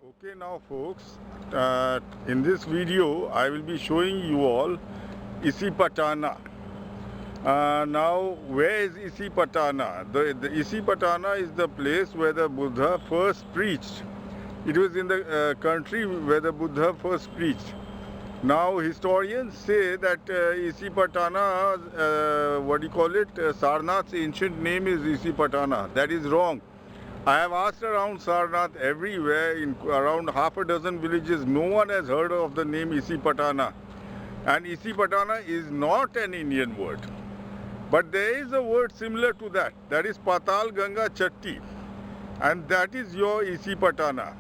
Okay, now folks, in this video I will be showing you all Isipatana. Now, where is Isipatana? The Isipatana is the place where the Buddha first preached. It was in the country where the Buddha first preached. Now, historians say that Isipatana, Sarnath's ancient name is Isipatana. That is wrong. I have asked around Sarnath everywhere, in around half a dozen villages. No one has heard of the name Isipatana. And Isipatana is not an Indian word. But there is a word similar to that. That is Patal Ganga Chatti. And that is your Isipatana.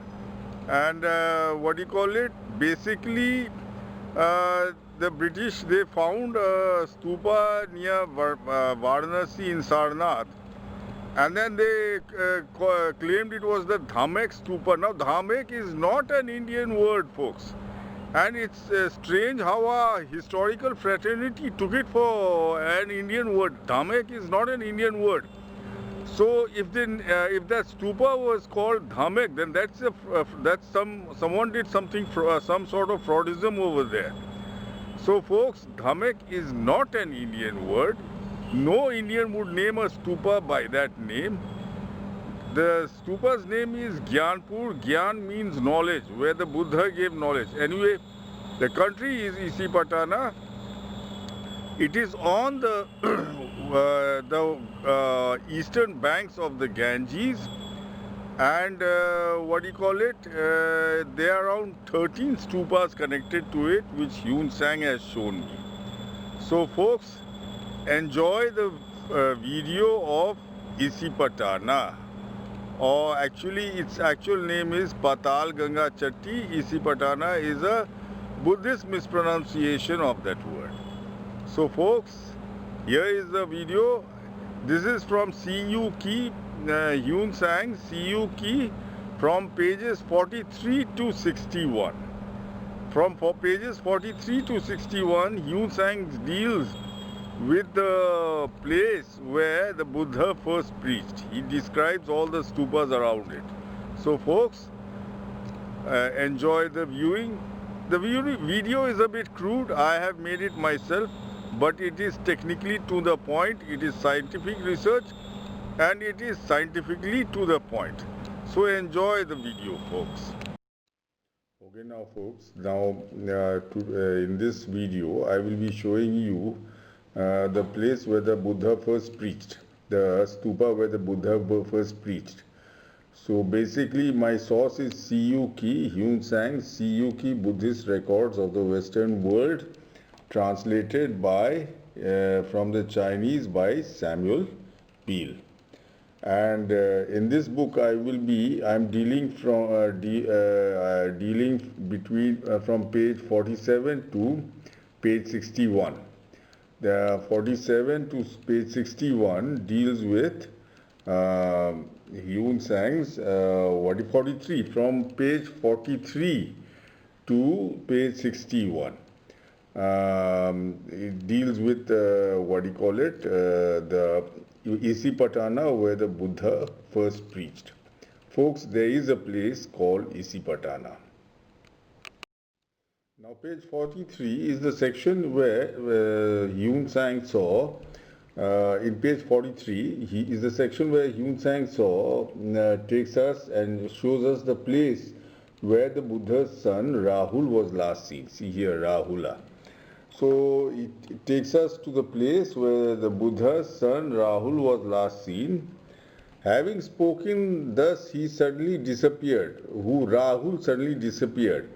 And basically, the British, they found a stupa near Varanasi in Sarnath. And then they claimed it was the Dhamek stupa. Now, Dhamek is not an Indian word, folks. And it's strange how a historical fraternity took it for an Indian word. Dhamek is not an Indian word. So if that stupa was called Dhamek, then someone did something, some sort of fraudism over there. So folks, Dhamek is not an Indian word. No Indian would name a stupa by that name. The stupa's name is Gyanpur. Gyan means knowledge, where the Buddha gave knowledge. Anyway, the country is Isipatana. It is on the eastern banks of the Ganges, and there are around 13 stupas connected to it, which Yun Sang has shown me. So, folks, enjoy the video of Isipatana. Or actually, its actual name is Patal Ganga Chatti. Isipatana is a Buddhist mispronunciation of that word. So folks, here is the video. This is from CU Key, Yun Sang, CU Key, from pages 43 to 61. From pages 43 to 61, Yun Sang deals with the place where the Buddha first preached. He describes all the stupas around it. So folks, enjoy the viewing. The video is a bit crude. I have made it myself, but it is technically to the point. It is scientific research and it is scientifically to the point. So enjoy the video, folks. Okay, now folks, in this video I will be showing you the place where the Buddha first preached, the stupa where the Buddha first preached. So basically my source is CU Key, Yun Sang, CU Key Buddhist Records of the Western World, translated by from the Chinese by Samuel Peel. And in this book I'm dealing from page 47 to page 61. The 47 to page 61 deals with Yun Sang's 43, from page 43 to page 61. It deals with the Isipatana, where the Buddha first preached. Folks, there is a place called Isipatana. Now, page 43 is the section where Yun Sang saw. In page 43, is the section where Yun Sang saw takes us and shows us the place where the Buddha's son Rahul was last seen. See here, Rahula. So it takes us to the place where the Buddha's son Rahul was last seen. Having spoken thus, he suddenly disappeared. Rahul suddenly disappeared.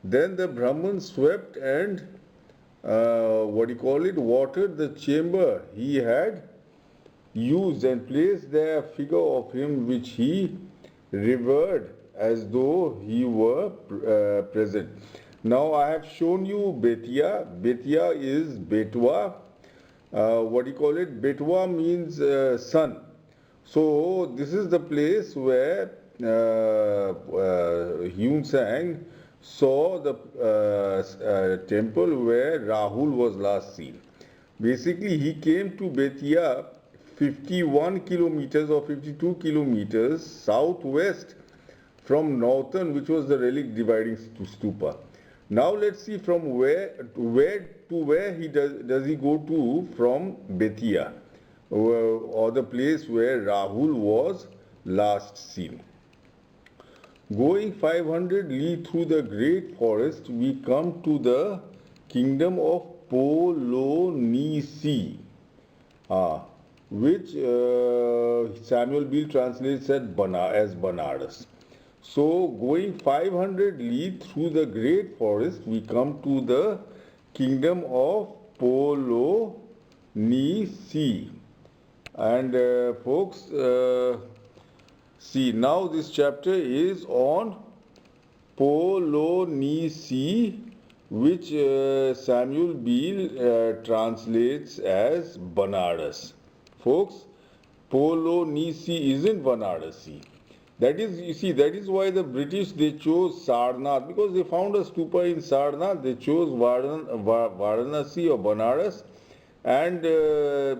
Then the Brahman swept and watered the chamber he had used and placed there a figure of him which he revered as though he were present. Now I have shown you Betya. Betya is Betwa. Betwa means sun. So this is the place where Yun Sang saw the temple where Rahul was last seen. Basically, he came to Betya 51 kilometers or 52 kilometers southwest from northern, which was the relic dividing stupa. Now let's see from where he does he go to from Betia, or the place where Rahul was last seen. Going 500 li through the great forest, we come to the kingdom of Polonisi, which Samuel Beal translates as Banaras. So, going 500 li through the great forest, we come to the kingdom of Polonisi. And folks, see, now this chapter is on Polonisi, which Samuel Beal translates as Banaras. Folks, Polonisi isn't Vanarasi. That is, you see, that is why the British, they chose Sarnath, because they found a stupa in Sarnath. They chose Varanasi or Banaras, and they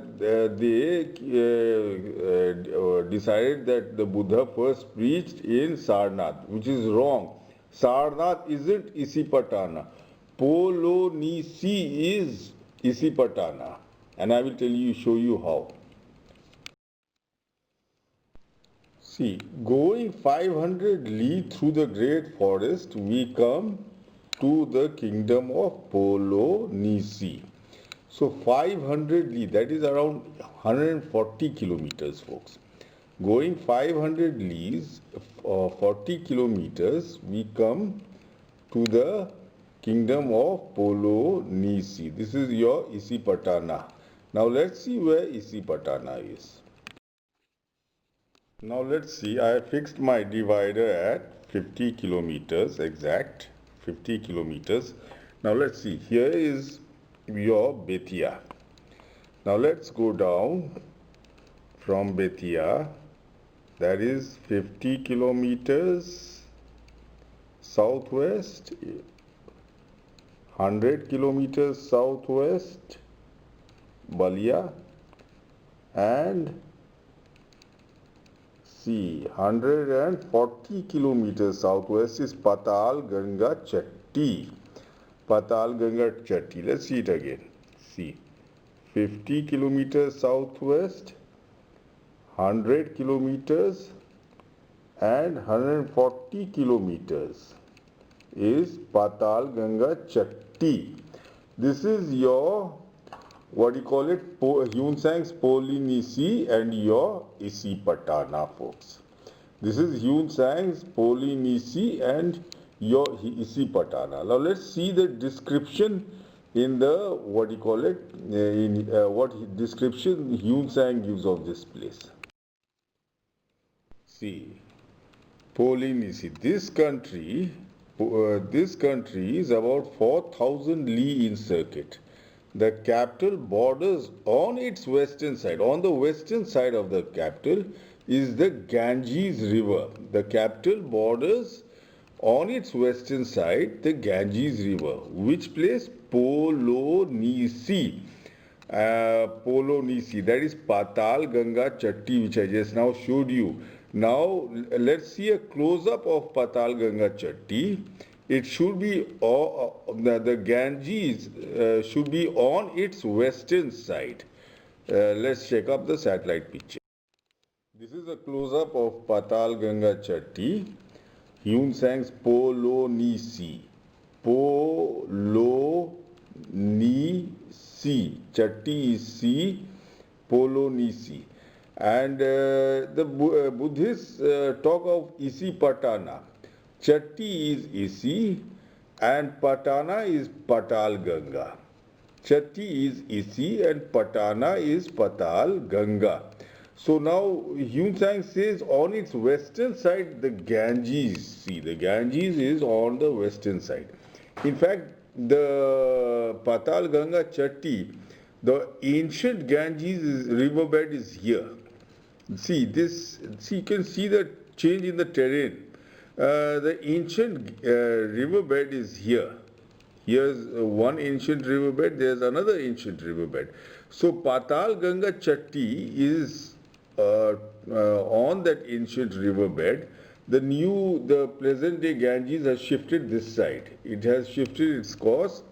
decided that the Buddha first preached in Sarnath, which is wrong. Sarnath isn't Isipatana. Polonisi is Isipatana, and I will show you how. See, going 500 li through the great forest, we come to the kingdom of Polonisi. So 500 li, that is around 140 kilometers, folks. Going 500 leagues, 40 kilometers, we come to the kingdom of Polonisi. This is your Isipatana. Now let's see where Isipatana is. Now let's see, I have fixed my divider at 50 kilometers, exact 50 kilometers. Now let's see, here is your Betia. Now let's go down from Betia, that is 50 kilometers southwest, 100 kilometers southwest, Balia, and see, 140 kilometers southwest is Patal Ganga Chatti. Patal Ganga Chatti. Let's see it again. See, 50 kilometers southwest, 100 kilometers, and 140 kilometers is Patal Ganga Chatti. This is your, what do you call it, Hyunsang's Polonisi and your Isipatana, folks. This is Hyunsang's Polonisi and your Isipatana. Now let's see the description in the, what do you call it, what description Hyunsang gives of this place. See, Polonisi, this country is about 4,000 li in circuit. The capital borders on its western side. On the western side of the capital is the Ganges River. The capital borders on its western side the Ganges River. Which place? Polonisi. Polonisi, that is Patal Ganga Chatti, which I just now showed you. Now let's see a close-up of Patal Ganga Chatti. It should be, the Ganges should be on its western side. Let's check up the satellite picture. This is a close-up of Patal Ganga Chatti. Hyunsang's Polonisi. Polonisi. Chatti is C. Polonisi. And the Buddhists talk of Isipatana. Chatti is Isi and Patana is Patal Ganga. Chatti is Isi and Patana is Patal Ganga. So now Hyunsang says on its western side the Ganges. See, the Ganges is on the western side. In fact, the Patal Ganga Chatti, the ancient Ganges riverbed is here. See this. See, you can see the change in the terrain. The ancient riverbed is here. Here's one ancient riverbed. There's another ancient riverbed. So Patal Ganga Chatti is on that ancient riverbed. the present day Ganges has shifted this side. It has shifted its course,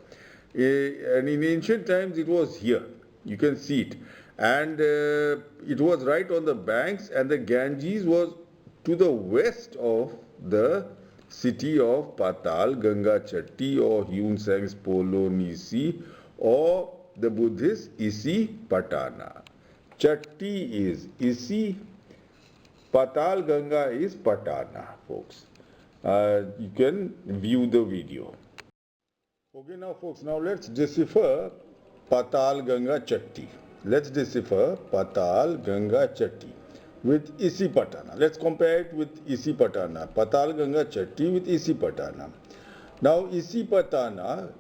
and in ancient times it was here. You can see it, and it was right on the banks, and the Ganges was to the west of the city of Patal Ganga Chatti or Hyun Sang's Polo Nisi or the Buddhist Isi Patana. Chatti is Isi, Patal Ganga is Patana, folks. You can view the video. Okay, now folks, now let's decipher Patal Ganga Chatti. Let's decipher Patal Ganga Chatti with Isi Patana. Let's compare it with Isi Patana. Patal Ganga Chatti with Isi Patana. Now Isi Patana,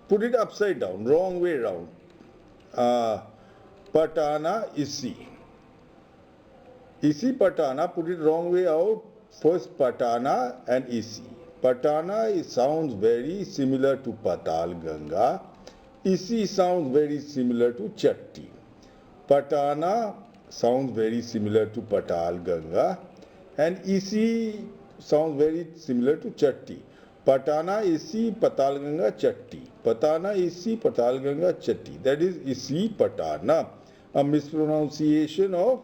put it upside down, wrong way round. Patana Isi. Isi Patana, put it wrong way out. First Patana and Isi. Patana sounds very similar to Patal Ganga. Isi sounds very similar to Chatti. Patana sounds very similar to Patal Ganga, and Isi sounds very similar to Chatti. Patana, Isi, Patal Ganga, Chatti. Patana, Isi, Patal Ganga, Chatti. That is Isi Patana, a mispronunciation of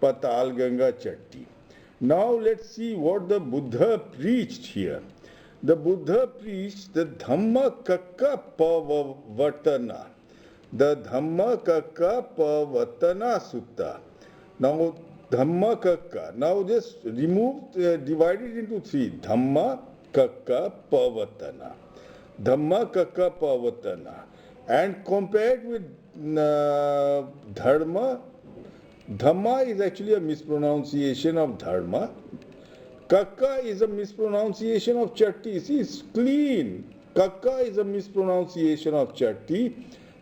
Patal Ganga Chatti. Now let's see what the Buddha preached here. The Buddha preached the Dhamma Kakka Pavatana. The Dhamma Kakka Pavatana Sutta. Now, Dhamma Kakka. Now just remove, divide it into three. Dhamma Kakka Pavatana. Dhamma Kakka Pavatana. And compared with Dharma. Dhamma is actually a mispronunciation of Dharma. Kakka is a mispronunciation of Chatti. See, it's clean. Kakka is a mispronunciation of Chatti.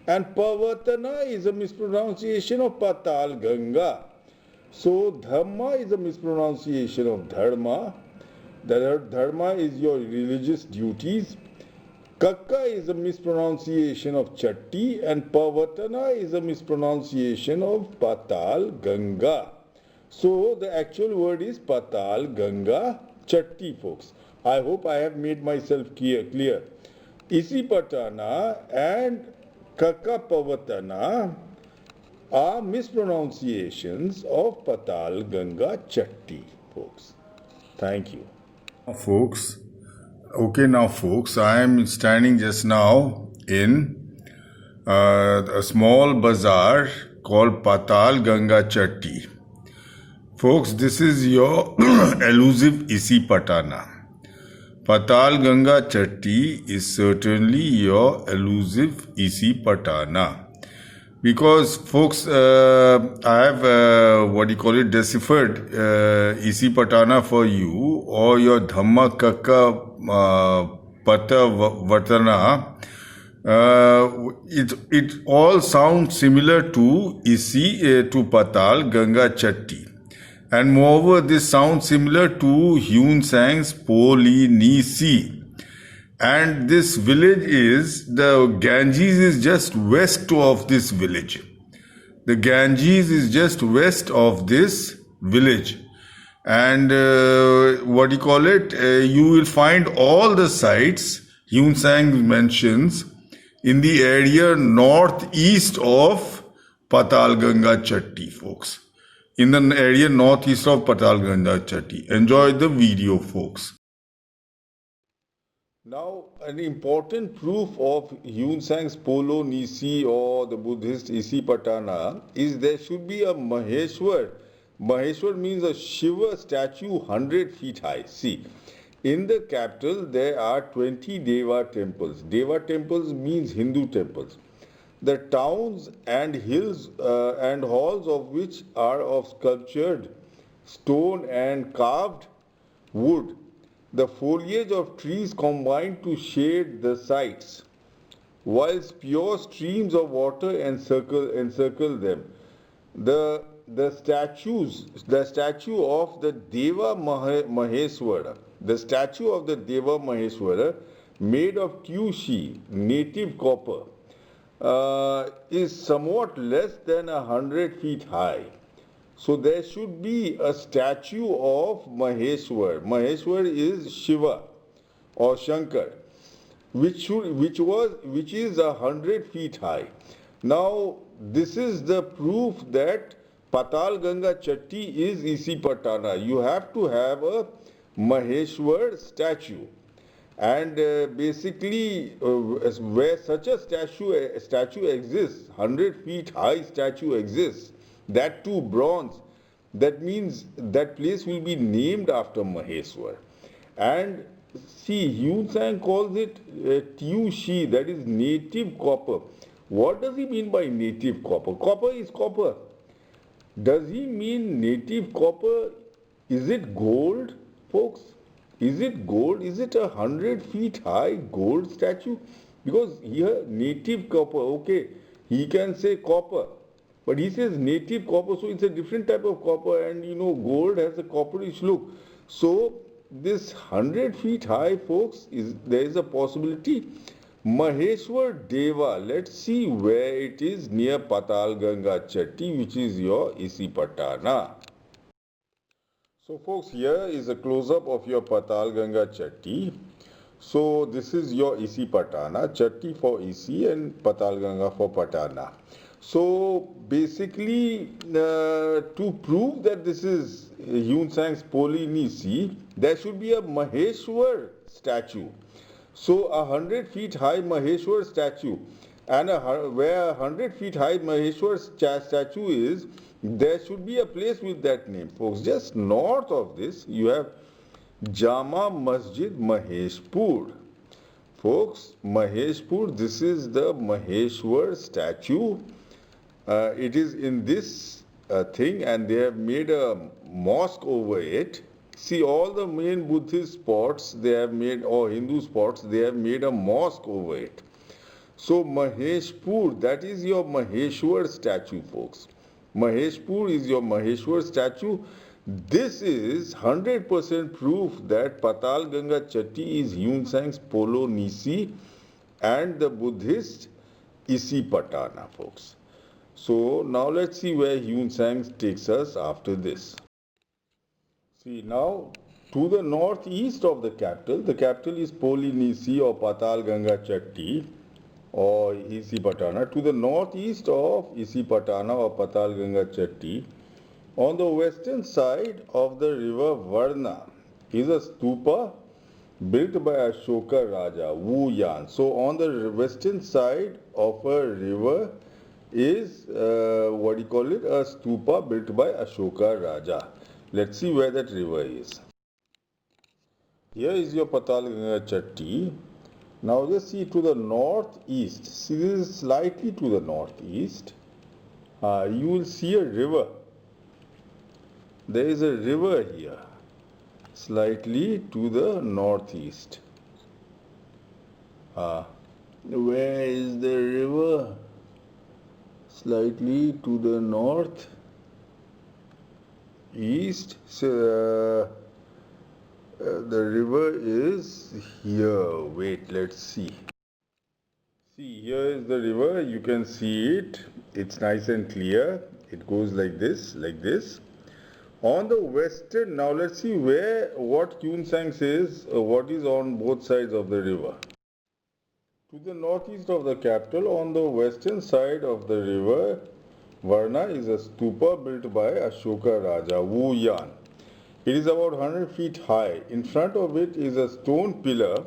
And Pavatana is a mispronunciation of Patal Ganga. So, Dhamma is a mispronunciation of Dharma. Dharma is your religious duties. Kakka is a mispronunciation of Chatti, and Pavatana is a mispronunciation of Patal Ganga. So the actual word is Patal Ganga Chatti, folks. I hope I have made myself clear. Isi Patana and Kakka Pavatana are mispronunciations of Patal Ganga Chatti, folks. Thank you. Folks. Okay, now folks, I am standing just now in a small bazaar called Patal Ganga Chatti. Folks, this is your elusive Isi Patana. Patal Ganga Chatti is certainly your elusive Isi Patana. Because folks, I have deciphered Isi Patana for you, or your Dhamma Kakka Pata Vatana. It all sounds similar to Isi to Patal Ganga Chatti. And moreover, this sounds similar to Hyun Sang's Poli Nisi. And this village the Ganges is just west of this village. The Ganges is just west of this village. And you will find all the sites Hyun Sang mentions in the area northeast of Patal Ganga Chatti, folks. In the area northeast of Patal Ganga Chatti. Enjoy the video, folks. Now, an important proof of Hyun Sang's Polo Nisi or the Buddhist Isi Patana is there should be a Maheshwar. Maheshwar means a Shiva statue 100 feet high. See, in the capital there are 20 Deva temples. Deva temples means Hindu temples. The towns and hills and halls of which are of sculptured stone and carved wood. The foliage of trees combine to shade the sites, whilst pure streams of water encircle them. The statue of the Deva Maheswara, made of Kyushi, native copper, is somewhat less than 100 feet high. So there should be a statue of Maheshwar. Maheshwar is Shiva or Shankar, which is 100 feet high. Now this is the proof that Patal Ganga Chatti is Isi Patana. You have to have a Maheshwar statue. And basically, where such a statue exists, 100 feet high statue exists, that too bronze, that means that place will be named after Maheshwar. And see, Yun Sang calls it Tiu Shi, that is native copper. What does he mean by native copper? Copper is copper. Does he mean native copper? Is it gold, folks? Is it gold? Is it 100 feet high gold statue? Because here native copper, okay, he can say copper, but he says native copper, so it's a different type of copper, and you know gold has a copperish look. So this 100 feet high, folks, there is a possibility. Maheshwar Deva, let's see where it is near Patal Ganga Chatti, which is your Isi Patana. So folks, here is a close-up of your Patal Ganga Chatti. So this is your Isi Patana, Chatti for Isi and Patal Ganga for Patana. So basically, to prove that this is Yun Sang's Polynisi, there should be a Maheshwar statue. So 100 feet high Maheshwar statue, and where 100 feet high Maheshwar statue is, there should be a place with that name, folks. Just north of this, you have Jama Masjid Maheshpur. Folks, Maheshpur, this is the Maheshwar statue. It is in this thing, and they have made a mosque over it. See, all the main Buddhist spots they have made, or Hindu spots, they have made a mosque over it. So Maheshpur, that is your Maheshwar statue, folks. Maheshpur is your Maheshwar statue. This is 100% proof that Patal Ganga Chatti is Yun Sang's Polynisi and the Buddhist Isi Patana, folks. So now let's see where Yun Sang takes us after this. See, now to the northeast of the capital is Polynisi or Patal Ganga Chatti or Isi Patana. To the northeast of Isi Patana or Patal Ganga Chatti, on the western side of the river Varna is a stupa built by Ashoka Raja, Wu Yan. So on the western side of a river is a stupa built by Ashoka Raja. Let's see where that river is. Here is your Patal Ganga Chatti. Now just see to the northeast. See, this is slightly to the northeast. You will see a river. There is a river here, slightly to the northeast. Where is the river? Slightly to the north east. So, the river is here. Wait, let's see. See, here is the river. You can see it. It's nice and clear. It goes like this, like this. On the western, now let's see what Yun Sang says, what is on both sides of the river. To the northeast of the capital, on the western side of the river Varna is a stupa built by Ashoka Raja, Wu Yan. It is about 100 feet high. In front of it is a stone pillar.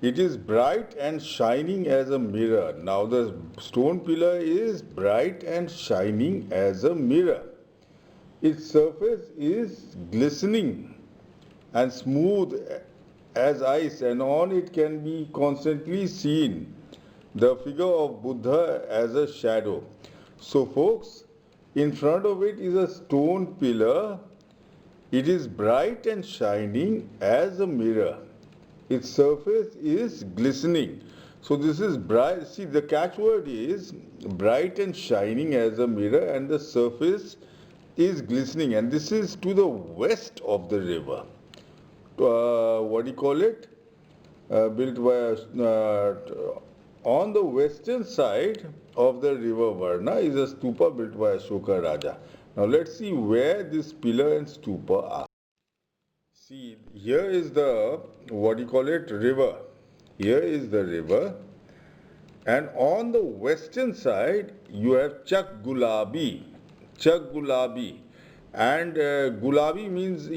It is bright and shining as a mirror. Now the stone pillar is bright and shining as a mirror. Its surface is glistening and smooth as ice, and on it can be constantly seen the figure of Buddha as a shadow. So folks, in front of it is a stone pillar. It is bright and shining as a mirror. Its surface is glistening. So this is bright. See, the catchword is bright and shining as a mirror, and the surface is glistening, and this is to the west of the river. Built by on the western side of the river Varna is a stupa built by Ashoka Raja. Now let's see where this pillar and stupa are. See, here is the, what do you call it, river. Here is the river. And on the western side, you have Chak Gulabi. Chak Gulabi. And Gulabi means,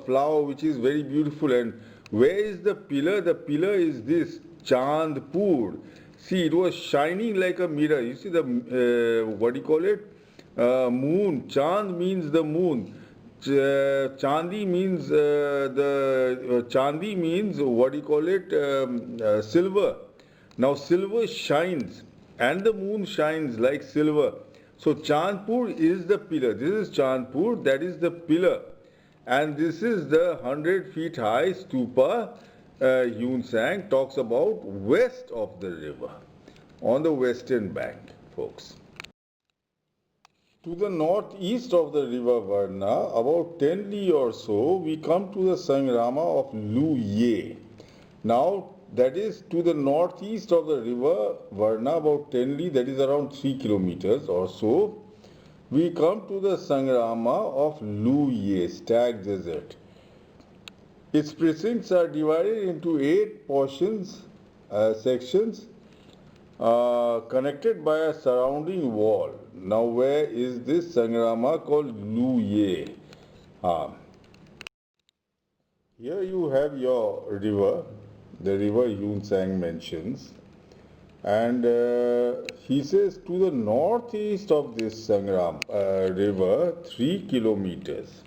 flower which is very beautiful. And where is the pillar? The pillar is this, Chandpur. See, it was shining like a mirror. You see the, what do you call it? Moon. Chand means the moon. Chandi means Chandi means, what do you call it? Silver. Now silver shines and the moon shines like silver. So Chandpur is the pillar. This is Chandpur, that is the pillar. And this is the 100 feet high stupa Yun Sang talks about west of the river, on the western bank, folks. To the northeast of the river Varna, about 10 li or so, we come to the Sangrama of Lu Ye. Now, that is to the northeast of the river Varna, about 10 li, that is around 3 kilometers or so. We come to the Sangrama of Lu Ye, Stag Desert. Its precincts are divided into 8 portions, sections, connected by a surrounding wall. Now, where is this Sangrama called Lu Ye? Here you have your river, the river Yun Sang mentions, and he says to the northeast of this Sangram river, 3 kilometers,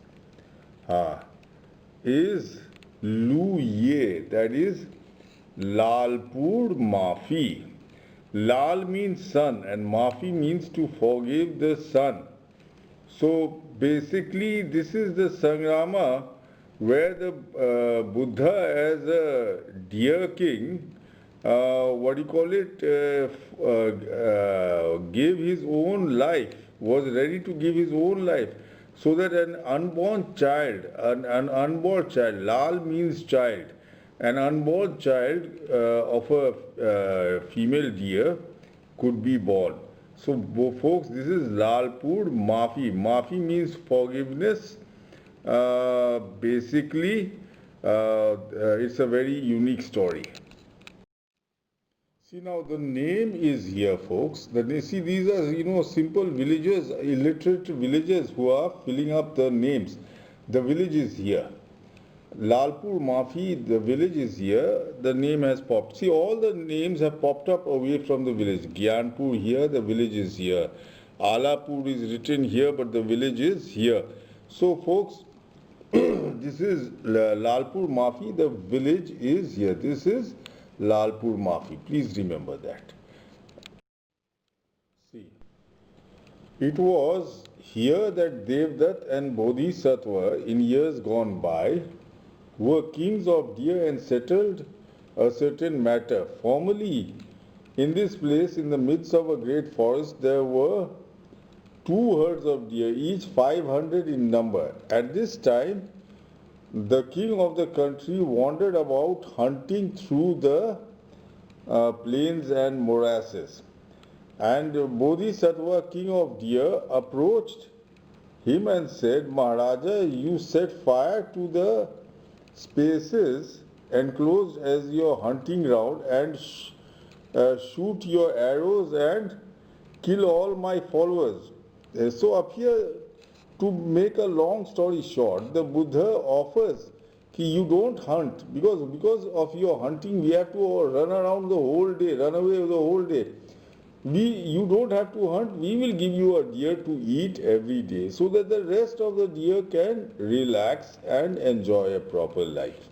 is Lu Ye, that is Lalpur Mafi. Lal means sun and Mafi means to forgive the sun. So basically this is the Sangrama where the Buddha as a deer king, gave his own life, was ready to give his own life, so that an unborn child, Lal means child, an unborn child of a female deer could be born. So folks, this is Lalpur Mafi. Mafi means forgiveness. Basically, it's a very unique story. See, now the name is here, folks. See, these are, simple villagers, illiterate villagers who are filling up the names. The village is here. Lalpur Mafi, the village is here. The name has popped. See, all the names have popped up away from the village. Gyanpur here, the village is here. Alapur is written here, but the village is here. So, folks, this is Lalpur Mafi, the village is here. This is Lalpur Mafi. Please remember that. See, it was here that Devdutt and Bodhisattva in years gone by were kings of deer and settled a certain matter. Formerly, in this place, in the midst of a great forest, there were 2 herds of deer, each 500 in number. At this time, the king of the country wandered about hunting through the plains and morasses. And Bodhisattva, king of deer, approached him and said, Maharaja, you set fire to the spaces enclosed as your hunting ground and shoot your arrows and kill all my followers. So up here, to make a long story short, the Buddha offers that you don't hunt because of your hunting we have to run around the whole day, run away the whole day. You don't have to hunt, we will give you a deer to eat every day so that the rest of the deer can relax and enjoy a proper life.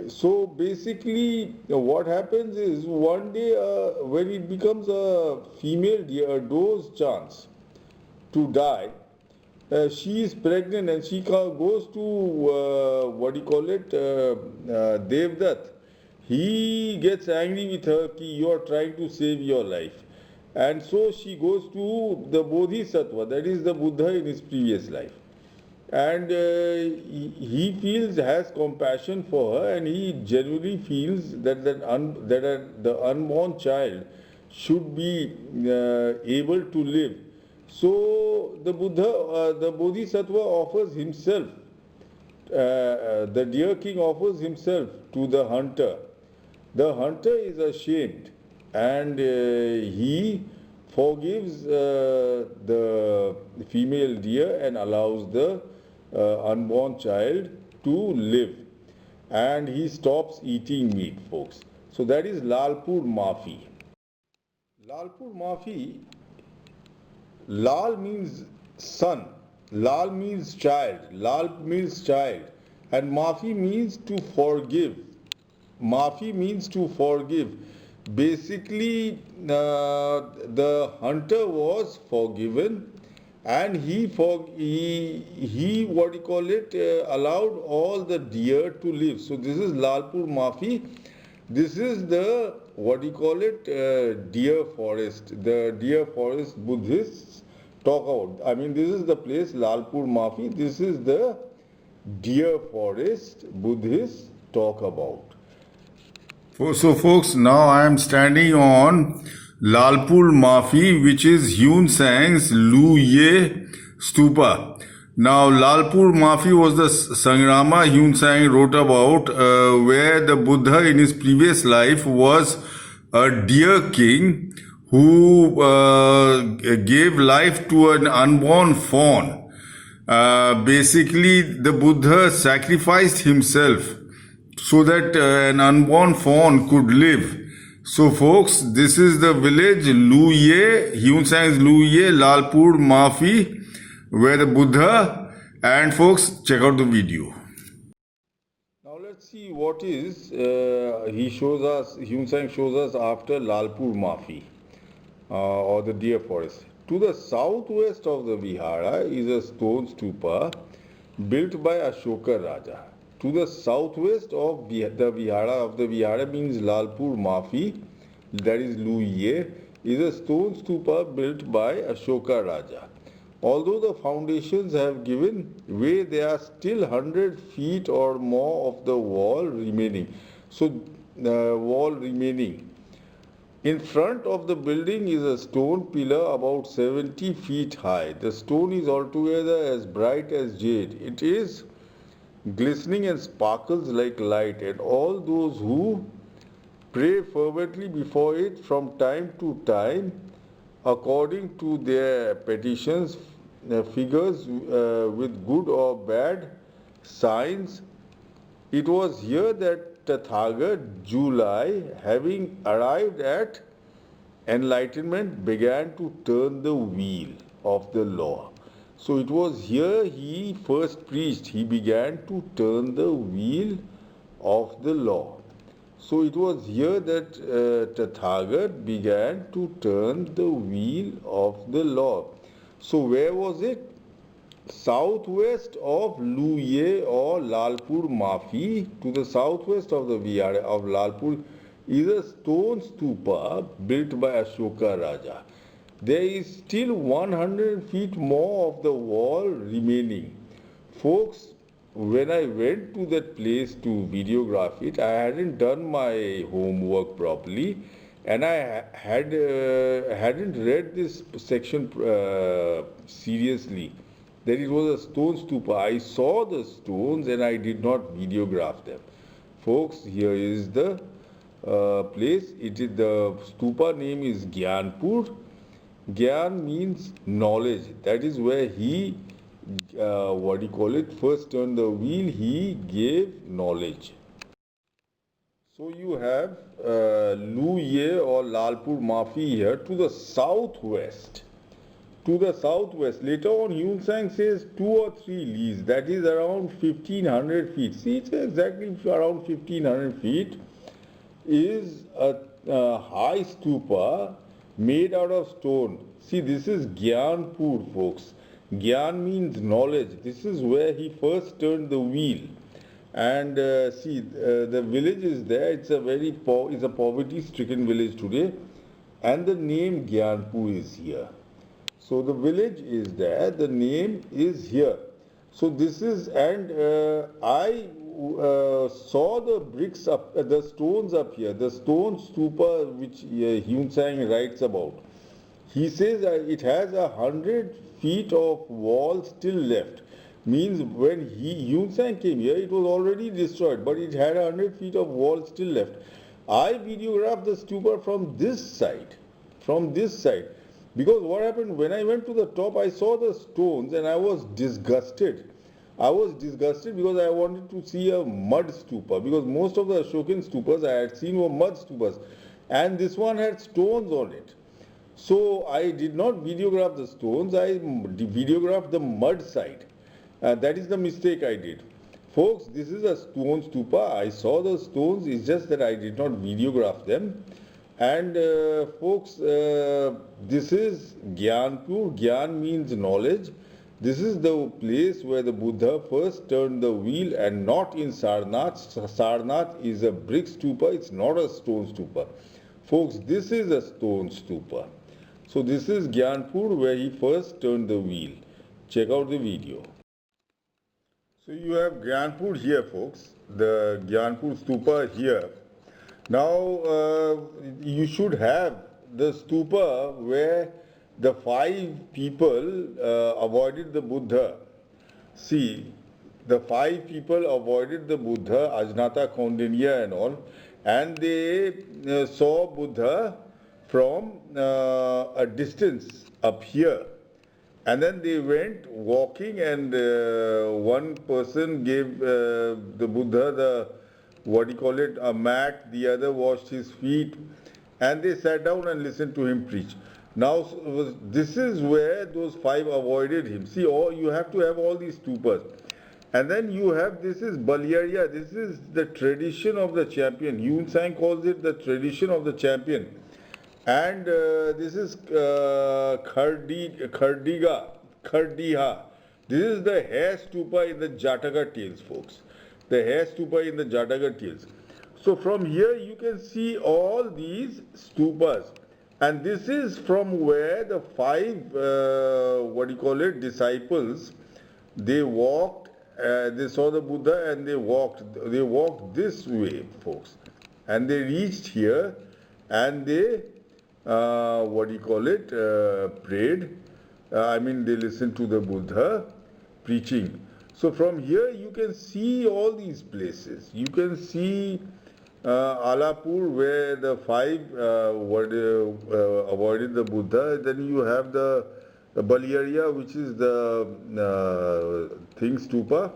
So basically what happens is one day when it becomes a female deer, a doe's chance to die, she is pregnant and she goes to, Devdutt. He gets angry with her, you are trying to save your life. And so she goes to the Bodhisattva, that is the Buddha in his previous life. And he has compassion for her, and he genuinely feels that the unborn child should be able to live. So the Buddha, the Bodhisattva offers himself, the deer king offers himself to the hunter. The hunter is ashamed and he forgives the female deer and allows the unborn child to live. And he stops eating meat, folks. So that is Lalpur Maafi. Lalpur Maafi, Lal means son, Lal means child, Lal means child, and Maafi means to forgive. Maafi means to forgive. Basically, the hunter was forgiven, and he what do you call it, allowed all the deer to live. So this is Lalpur Maafi. This is the, what do you call it, deer forest. The deer forest Buddhists talk about. I mean, this is the place Lalpur Maafi. This is the deer forest Buddhists talk about. So folks, now I am standing on Lalpur Maafi, which is Yun Sang's Lu Ye Stupa. Now, Lalpur Maafi was the Sangrama Yun Sang wrote about, where the Buddha in his previous life was a deer king who gave life to an unborn fawn. Basically, the Buddha sacrificed himself so that an unborn fawn could live. So folks, this is the village Lu Ye, Yun Sang's Lu Ye, Lalpur Maafi, where the Buddha, and folks, check out the video. Now let's see what is, he shows us, Yun Sang shows us after Lalpur Maafi, or the deer forest. To the southwest of the Vihara is a stone stupa built by Ashoka Raja. To the southwest of the Vihara means Lalpur Maafi, that is Lu Ye, is a stone stupa built by Ashoka Raja. Although the foundations have given way, there are still 100 feet or more of the wall remaining. So, the wall remaining. In front of the building is a stone pillar about 70 feet high. The stone is altogether as bright as jade. It is glistening and sparkles like light, and all those who pray fervently before it from time to time, according to their petitions, figures with good or bad signs. It was here that Tathagat, July, having arrived at enlightenment, began to turn the wheel of the law. So it was here he first preached. He began to turn the wheel of the law. So it was here that Tathagat began to turn the wheel of the law. So where was it? Southwest of Lu Ye or Lalpur Maafi, to the southwest of the Vihara of Lalpur, is a stone stupa built by Ashoka Raja. There is still 100 feet more of the wall remaining. Folks, when I went to that place to videograph it, I hadn't done my homework properly, and I hadn't read this section seriously, that it was a stone stupa. I saw the stones and I did not videograph them. Folks, here is the place. It is, the stupa name is Gyanpur. Gyan means knowledge. That is where he, what do you call it, first turned the wheel. He gave knowledge. So you have Lu Ye or Lalpur Maafi here to the southwest. To the southwest. Later on, Yun Sang says 2 or 3 lees. That is around 1500 feet. See, it's exactly around 1500 feet. Is a high stupa made out of stone. See, this is Gyanpur, folks. Gyan means knowledge. This is where he first turned the wheel. And see, the village is there. It's a poverty-stricken village today, and the name Gyanpur is here. So the village is there. The name is here. So this is, and I saw the bricks up, the stones up here, the stone stupa which Yun Sang writes about. He says it has 100 feet of wall still left. Means when Yun Sang came here, it was already destroyed, but it had 100 feet of wall still left. I videographed the stupa from this side, because what happened when I went to the top, I saw the stones and I was disgusted. I was disgusted because I wanted to see a mud stupa, because most of the Ashokan stupas I had seen were mud stupas, and this one had stones on it. So I did not videograph the stones, I videographed the mud side. That is the mistake I did. Folks, this is a stone stupa. I saw the stones, it's just that I did not videograph them. And folks, this is Gyanpur. Gyan means knowledge. This is the place where the Buddha first turned the wheel, and not in Sarnath. Sarnath is a brick stupa, it's not a stone stupa. Folks, this is a stone stupa. So this is Gyanpur where he first turned the wheel. Check out the video. So you have Gyanpur here, folks. The Gyanpur stupa here. Now you should have the stupa where the 5 people avoided the Buddha. See, the 5 people avoided the Buddha, Ajnata, Kaundinya and all, and they saw Buddha from a distance up here. And then they went walking, and one person gave the Buddha a mat, the other washed his feet, and they sat down and listened to him preach. Now, this is where those 5 avoided him. See, you have to have all these stupas. And then you have, this is Balyarya, this is the tradition of the champion. Yun Sang calls it the tradition of the champion. And this is Khardiha. This is the hair stupa in the Jataka tales, folks. The hair stupa in the Jataka tales. So from here you can see all these stupas. And this is from where the 5, disciples, they walked, they saw the Buddha and they walked this way, folks. And they reached here and they prayed. They listened to the Buddha preaching. So from here you can see all these places. You can see Alapur where the 5 avoided the Buddha. Then you have the Balyarya, which is the stupa,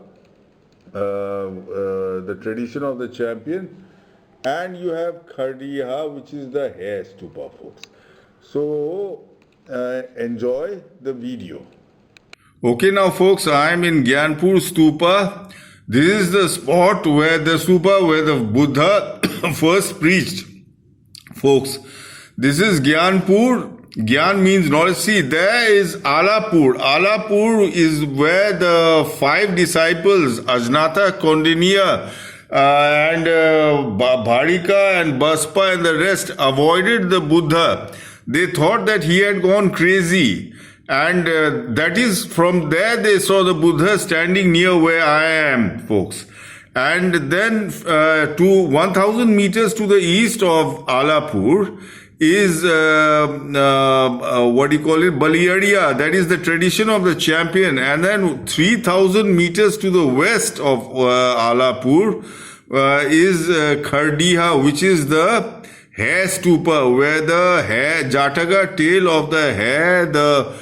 the tradition of the champion. And you have Khardiha, which is the hair stupa, folks. So enjoy the video. Okay, now folks, I am in Gyanpur stupa. This is the spot where the stupa where the Buddha first preached. Folks, this is Gyanpur. Gyan means knowledge. See, there is Alapur. Alapur is where the 5 disciples, Ajnata, Kaundinya, and Bharika and Baspa and the rest avoided the Buddha. They thought that he had gone crazy. And that is from there they saw the Buddha standing near where I am, folks. And then to 1,000 meters to the east of Alapur is Balyarya. That is the tradition of the champion. And then 3,000 meters to the west of Alapur is Khardiha, which is the hair stupa, where the hair, Jataka tale of the hare, the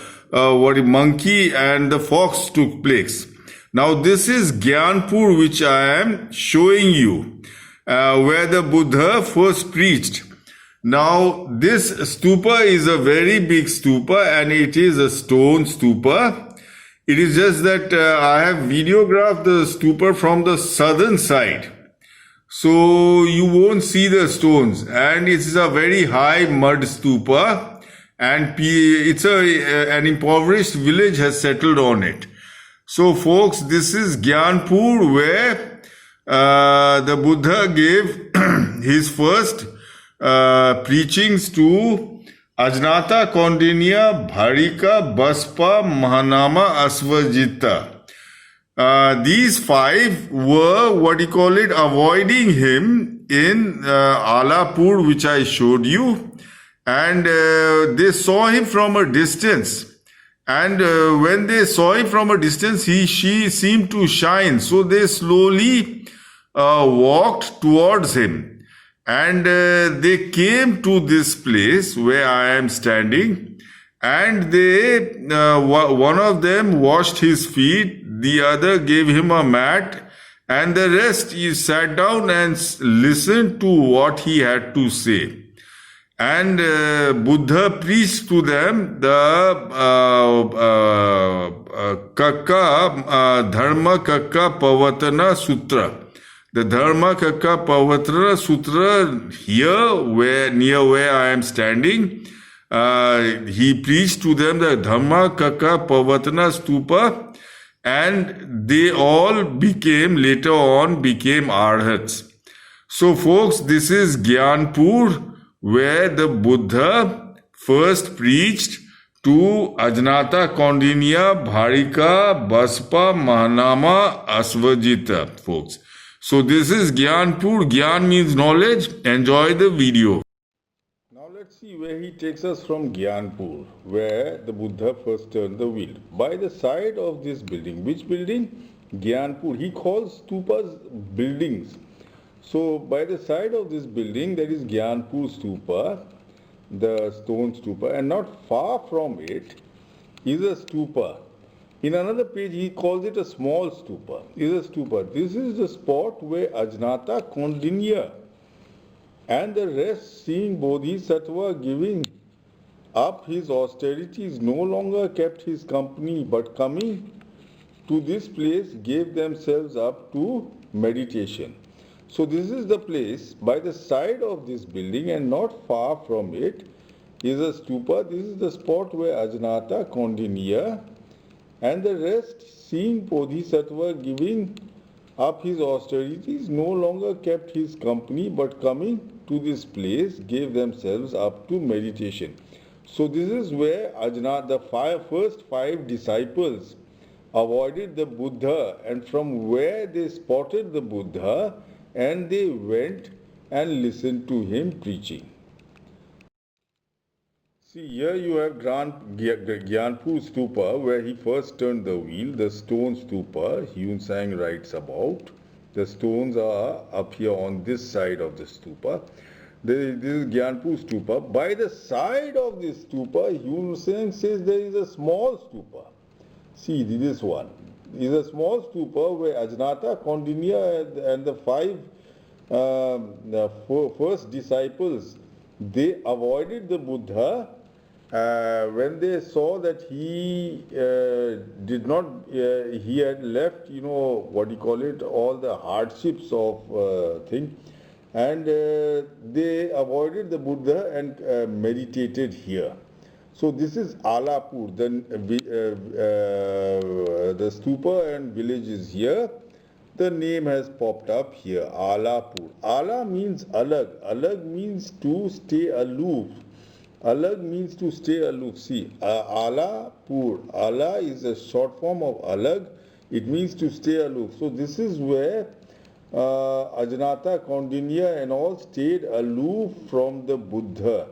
monkey and the fox took place. Now this is Gyanpur, which I am showing you, where the Buddha first preached. Now this stupa is a very big stupa and it is a stone stupa. It is just that I have videographed the stupa from the southern side. So you won't see the stones, and it is a very high mud stupa. And it's an impoverished village has settled on it. So folks, this is Gyanpur where the Buddha gave his first preachings to Ajnata, Kaundinya, Bharika, Baspa, Mahanama, Asvajita. These 5 were avoiding him in Alapur, which I showed you. and they saw him from a distance. And when they saw him from a distance, she seemed to shine. So they slowly walked towards him. And they came to this place where I am standing. And one of them washed his feet, the other gave him a mat, and the rest he sat down and listened to what he had to say. And Buddha preached to them the Dharma Kakka Pavatana Sutra. The Dharma Kakka Pavatana Sutra here, near where I am standing, he preached to them the Dhamma Kakka Pavatana Stupa, and they all later on became arhats. So folks, this is Gyanpur, where the Buddha first preached to Ajnata, Kaundinya, Bharika, Baspa, Mahanama, Asvajita, folks. So this is Gyanpur. Gyan means knowledge. Enjoy the video. Now let's see where he takes us from Gyanpur, where the Buddha first turned the wheel. By the side of this building, which building? Gyanpur. He calls stupas buildings. So by the side of this building, there is Gyanpur Stupa, the stone stupa, and not far from it is a stupa. In another page, he calls it a small stupa. Is a stupa. This is the spot where Ajnata, Kaundinya, and the rest, seeing Bodhisattva giving up his austerities, no longer kept his company, but coming to this place, gave themselves up to meditation. So this is the place. By the side of this building and not far from it is a stupa. This is the spot where Ajnata, Kaundinya, and the rest, seeing Bodhisattva giving up his austerities, no longer kept his company, but coming to this place, gave themselves up to meditation. So this is where Ajnata, the first five disciples, avoided the Buddha, and from where they spotted the Buddha, and they went and listened to him preaching. See, here you have Gyanpur Stupa, where he first turned the wheel, the stone stupa, Hyun Sang writes about. The stones are up here on this side of the stupa. This is Gyanpur Stupa. By the side of this stupa, Hyun Sang says there is a small stupa. See, this one is a small stupa where Ajnata, Kaundinya, and the five first disciples, they avoided the Buddha when they saw that he he had left, all the hardships of thing, and they avoided the Buddha and meditated here. So this is Alapur, the stupa and village is here. The name has popped up here, Alapur. Ala means alag. Alag means to stay aloof. Alag means to stay aloof. See, Alapur. Ala is a short form of alag. It means to stay aloof. So this is where Ajnata, Kaundinya and all stayed aloof from the Buddha.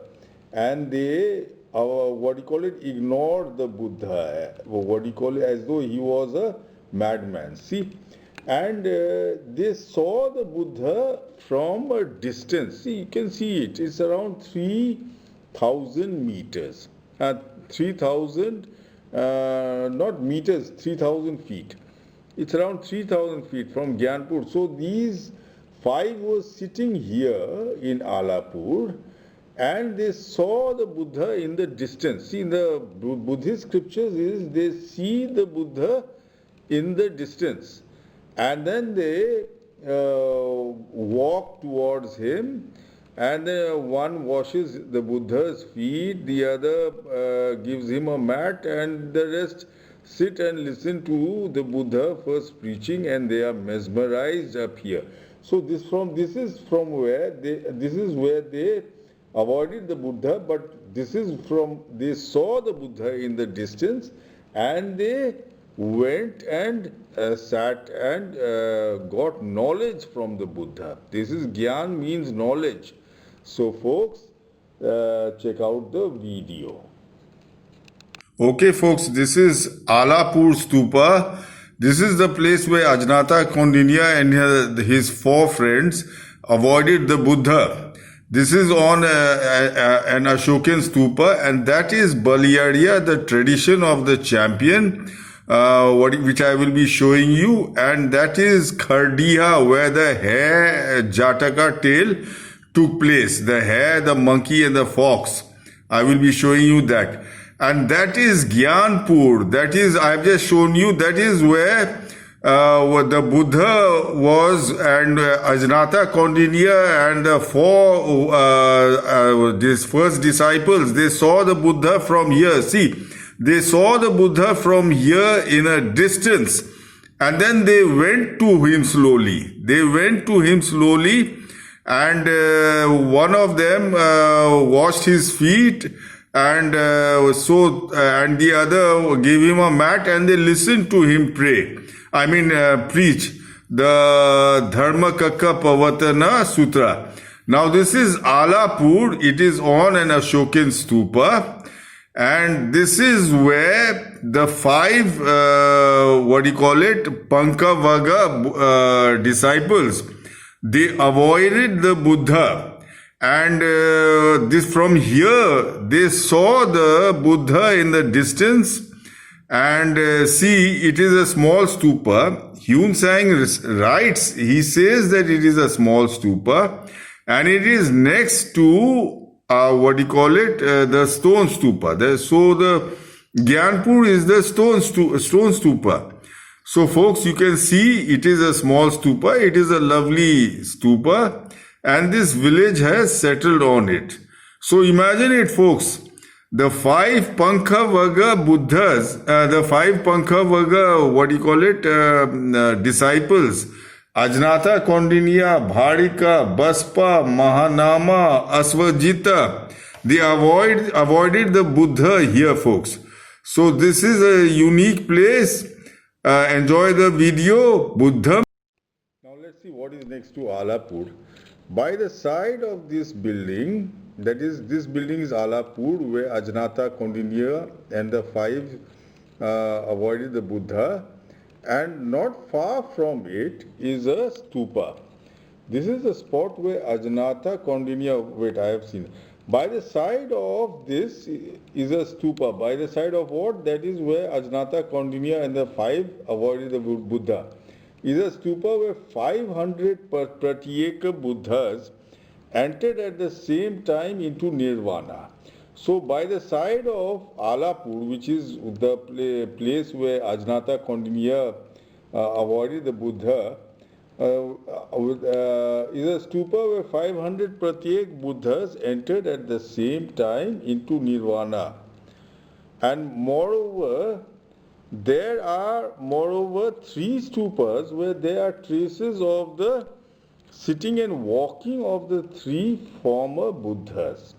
And they ignored the Buddha, as though he was a madman. See, and they saw the Buddha from a distance. See, you can see it. It's around 3,000 meters. 3,000, not meters, 3,000 feet. It's around 3,000 feet from Gyanpur. So these five were sitting here in Alapur, and they saw the Buddha in the distance. See, in the Buddhist scriptures they see the Buddha in the distance. And then they walk towards him, and one washes the Buddha's feet, the other gives him a mat, and the rest sit and listen to the Buddha first preaching, and they are mesmerized up here. So this is where they avoided the Buddha, but they saw the Buddha in the distance, and they went and sat and got knowledge from the Buddha. This is Gyan, means knowledge. So folks, check out the video. Okay, folks, this is Alapur Stupa. This is the place where Ajnata Kaundinya and his four friends avoided the Buddha. This is on an Ashokan Stupa, and that is Baliaria, the tradition of the champion, which I will be showing you, and that is Khardiha, where the hare Jataka tale took place. The hare, the monkey, and the fox. I will be showing you that. And that is Gyanpur. That is, I've just shown you, that is where the Buddha was, and Ajnata Kaundinya and the four, these first disciples, they saw the Buddha from here. See, they saw the Buddha from here in a distance, and then they went to him slowly. They went to him slowly, and one of them washed his feet, and and the other gave him a mat, and they listened to him preach the Dharmakaka Pavatana Sutra. Now this is Alapur. It is on an Ashokan Stupa, and this is where the five Pankavaga disciples, they avoided the Buddha. And this from here, they saw the Buddha in the distance, and see, it is a small stupa. Hyun Sang writes, he says that it is a small stupa, and it is next to the stone stupa. So the Gyanpur is the stone stupa. So folks, you can see it is a small stupa. It is a lovely stupa, and this village has settled on it. So imagine it, folks. The five Pankavaga Buddhas, the five Pankavaga, disciples, Ajnata Kaundinya, Bharika, Baspa, Mahanama, Asvajita, they avoided the Buddha here, folks. So this is a unique place. Enjoy the video, Buddha. Now let's see what is next to Alapur. By the side of this building, that is, this building is Alapur, where Ajnata Kaundinya and the five avoided the Buddha, and not far from it is a stupa. This is the spot where Ajnata Kaundinya, wait, I have seen. By the side of this is a stupa. By the side of what? That is where Ajnata Kaundinya and the five avoided the Buddha. Is a stupa where 500 Pratyeka Buddhas entered at the same time into Nirvana. So by the side of Alapur, which is the place where Ajnata Kaundinya avoided the Buddha, is a stupa where 500 Pratyek Buddhas entered at the same time into Nirvana. And moreover, there are three stupas where there are traces of the sitting and walking of the three former Buddhas.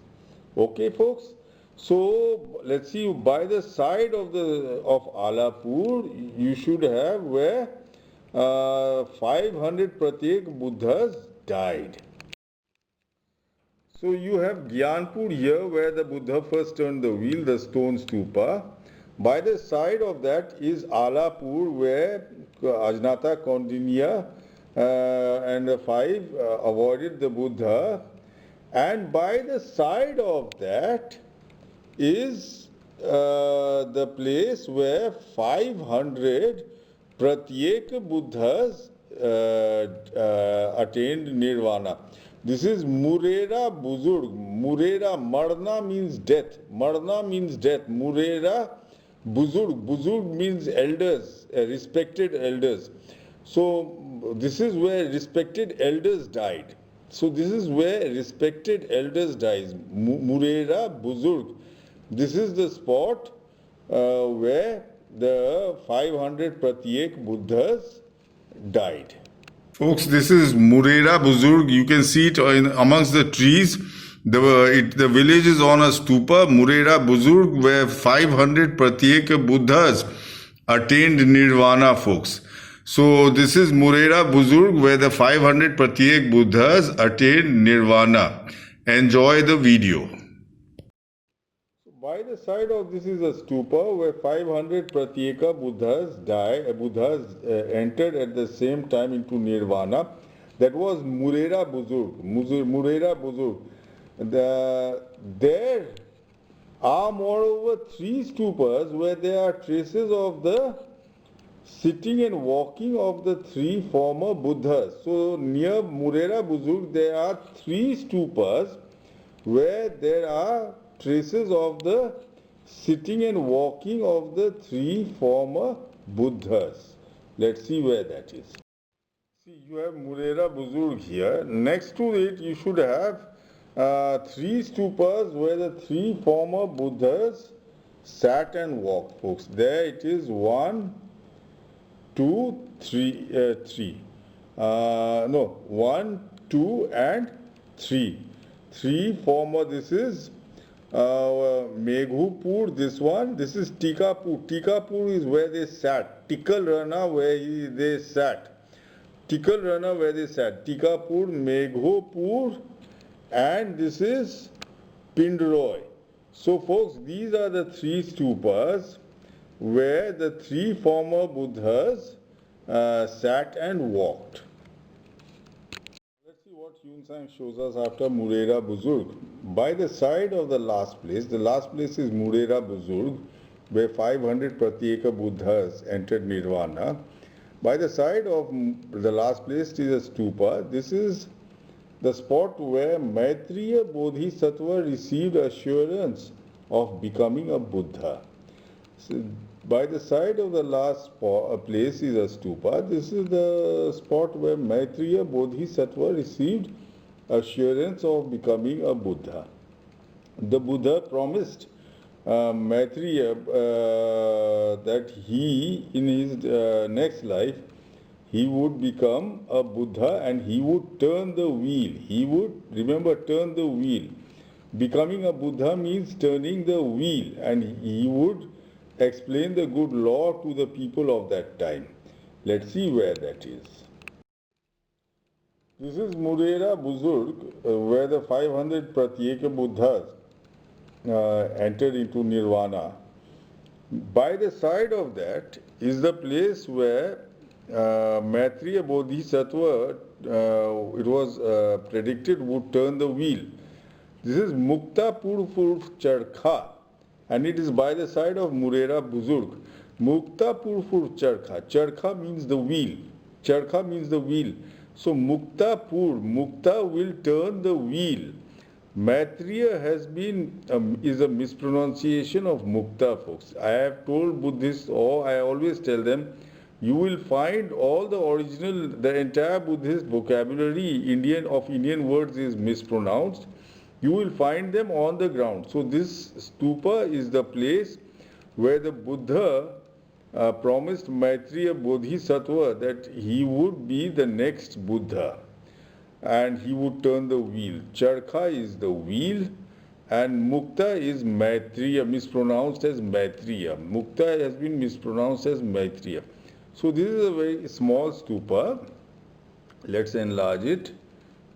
Okay, folks? So let's see, by the side of Alapur, you should have where 500 Pratyek Buddhas died. So you have Gyanpur here, where the Buddha first turned the wheel, the stone stupa. By the side of that is Alapur, where Ajnata Kaundinya and the five avoided the Buddha. And by the side of that is the place where 500 Pratyeka Buddhas attained Nirvana. This is Murera Buzurg. Murera, Marna means death. Marna means death. Murera Buzurg. Buzurg means elders, respected elders. So this is where respected elders died. So this is where respected elders dies. Murera Buzurg. This is the spot where the 500 Pratyek Buddhas died. Folks, this is Murera Buzurg. You can see it amongst the trees. The village is on a stupa, Murera Buzurg, where 500 Pratyeka Buddhas attained Nirvana, folks. So this is Murera Buzurg, where the 500 Pratyek Buddhas attained Nirvana. Enjoy the video. By the side of this is a stupa where 500 Pratyeka Buddhas entered at the same time into Nirvana. That was Murera Buzurg. Murera Buzurg. There are moreover 3 stupas where there are traces of the sitting and walking of the 3 former Buddhas. So near Murera Buzurg there are 3 stupas where there are traces of the sitting and walking of the 3 former Buddhas. Let's see where that is. See, you have Murera Buzurg here. Next to it you should have 3 stupas where the 3 former Buddhas sat and walked, folks. There it is, 1, 2, 3, 3. No, 1, 2 and 3. 3 former, this is Meghupur, this one. This is Tikapur. Tikapur is where they sat. Tikal Rana where they sat. Tikal Rana where they sat. Tikapur, Meghupur, and this is Pindroy. So folks, these are the 3 stupas where the 3 former Buddhas sat and walked. Let's see what Yun Sang shows us after Murera Buzurg. By the side of the last place is Murera Buzurg, where 500 Pratyeka Buddhas entered Nirvana. By the side of the last place is a stupa. This is the spot where Maitreya Bodhisattva received assurance of becoming a Buddha. So, by the side of the last place is a stupa. This is the spot where Maitreya Bodhisattva received assurance of becoming a Buddha. The Buddha promised Maitreya that he, in his next life, he would become a Buddha and he would turn the wheel. He would, remember, turn the wheel. Becoming a Buddha means turning the wheel, and he would explain the good law to the people of that time. Let's see where that is. This is Murera Buzurg, where the 500 Pratyeka Buddhas entered into Nirvana. By the side of that is the place where Maitreya Bodhisattva, it was predicted, would turn the wheel. This is Muktapur Charkha, and it is by the side of Murera Buzurg. Muktapur Charkha. Charkha means the wheel. Charkha means the wheel. So Muktapur, Mukta will turn the wheel. Maitreya has been is a mispronunciation of Mukta, folks. I have told Buddhists, or I always tell them, you will find all the original, the entire Buddhist vocabulary of Indian words is mispronounced. You will find them on the ground. So this stupa is the place where the Buddha promised Maitreya Bodhisattva that he would be the next Buddha and he would turn the wheel. Charkha is the wheel and Mukta is Maitreya, mispronounced as Maitreya. Mukta has been mispronounced as Maitreya. So this is a very small stupa. Let's enlarge it.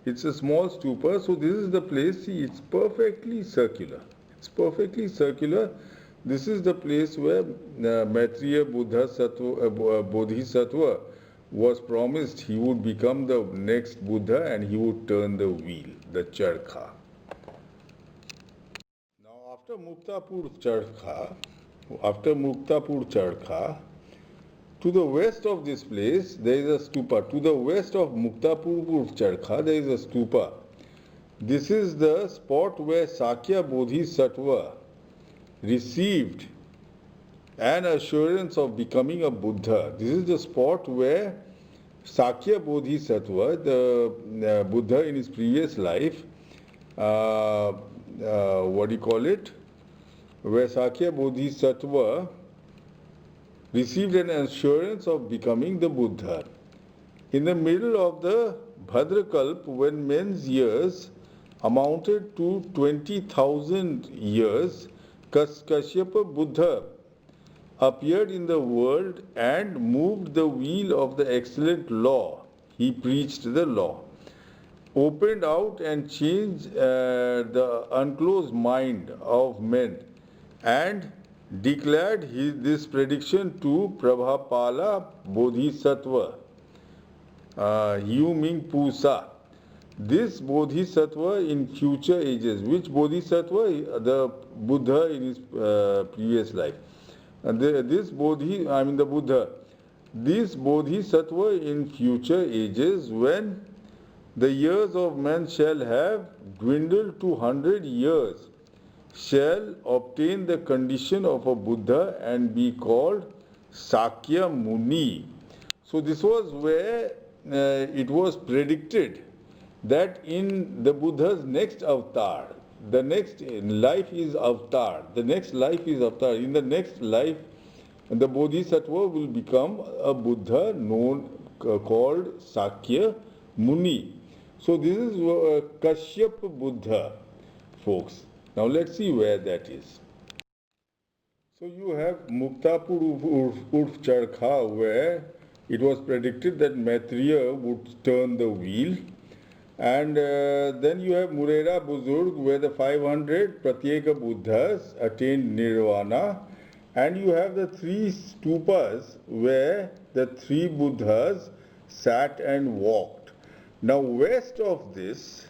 It's a small stupa. So this is the place. See, it's perfectly circular. It's perfectly circular. This is the place where Maitreya Bodhisattva was promised he would become the next Buddha and he would turn the wheel, the Charkha. Now after Muktapur Charkha, to the west of this place, there is a stupa. To the west of Muktapur Charkha, there is a stupa. This is the spot where Sakya Bodhisattva received an assurance of becoming a Buddha. This is the spot where Sakya Bodhisattva, the Buddha in his previous life, where Sakya Bodhisattva received an assurance of becoming the Buddha. In the middle of the Bhadrakalp, when men's years amounted to 20,000 years, Kashyapa Buddha appeared in the world and moved the wheel of the excellent law. He preached the law, opened out and changed the unclosed mind of men, and declared this prediction to Prabhapala Bodhisattva, Yu Pusa. This Bodhisattva in future ages, which Bodhisattva? The Buddha in his previous life. This the Buddha. This Bodhisattva in future ages, when the years of man shall have dwindled to 100 years, shall obtain the condition of a Buddha and be called Sakya Muni. So this was where it was predicted that in the Buddha's next avatar, the next life is avatar, the next life is avatar. In the next life, the Bodhisattva will become a Buddha called Sakya Muni. So this is Kashyap Buddha, folks. Now let's see where that is. So you have Muktapur Urf Charkha, where it was predicted that Maitreya would turn the wheel. And then you have Murera Buzurg, where the 500 Pratyeka Buddhas attained Nirvana. And you have the 3 stupas, where the 3 Buddhas sat and walked. Now west of this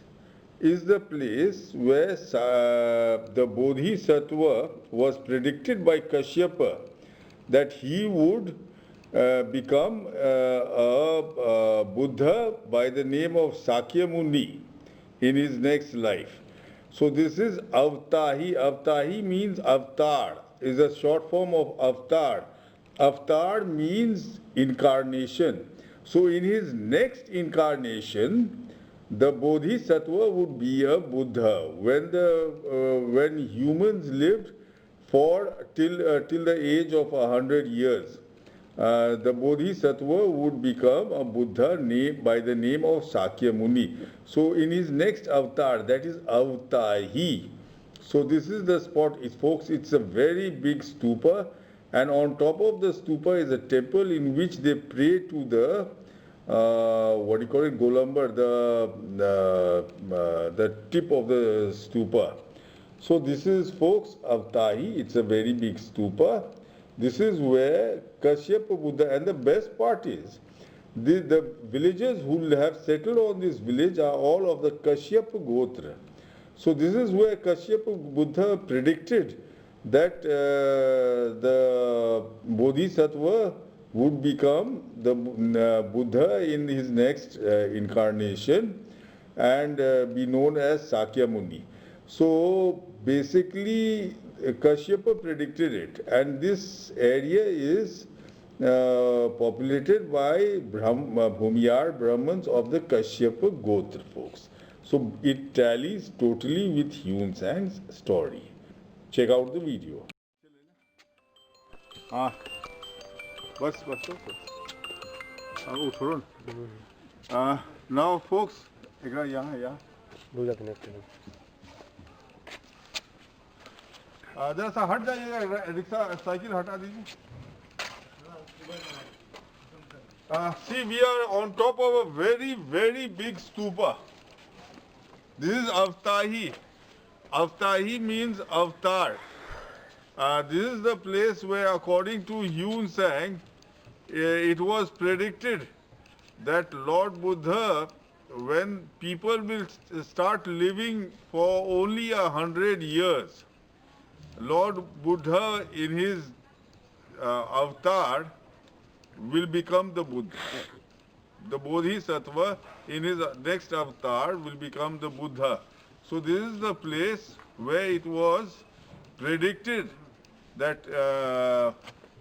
is the place where the Bodhisattva was predicted by Kashyapa that he would become a Buddha by the name of Sakya Muni in his next life. So this is Avtahi. Avtahi means avatar, is a short form of avatar. Avatar means incarnation. So in his next incarnation, the Bodhisattva would be a Buddha. When humans lived till the age of 100 years, the Bodhisattva would become a Buddha by the name of Sakya Muni. So in his next avatar, that is Avtahi. So this is the spot, folks. It's a very big stupa, and on top of the stupa is a temple in which they pray to the Golambar, the tip of the stupa. So this is, folks, Avtahi. It's a very big stupa. This is where Kashyapa Buddha, and the best part is, the villagers who have settled on this village are all of the Kashyapa Gotra. So this is where Kashyapa Buddha predicted that the Bodhisattva would become the Buddha in his next incarnation and be known as Sakya Muni. So basically Kashyapa predicted it, and this area is populated by Bhumiyar Brahmins of the Kashyapa Gotra, folks. So it tallies totally with Yun Sang's story. Check out the video. Now folks, जरा सा हट जाइएगा, rickshaw cycle हटा दीजिए. See, we are on top of a very, very big stupa. This is Avtahi. Avtahi means avatar. This is the place where, according to Yun Sang, it was predicted that Lord Buddha, when people will start living for only 100 years, Lord Buddha in his avatar will become the Buddha. The Bodhisattva in his next avatar will become the Buddha. So this is the place where it was predicted that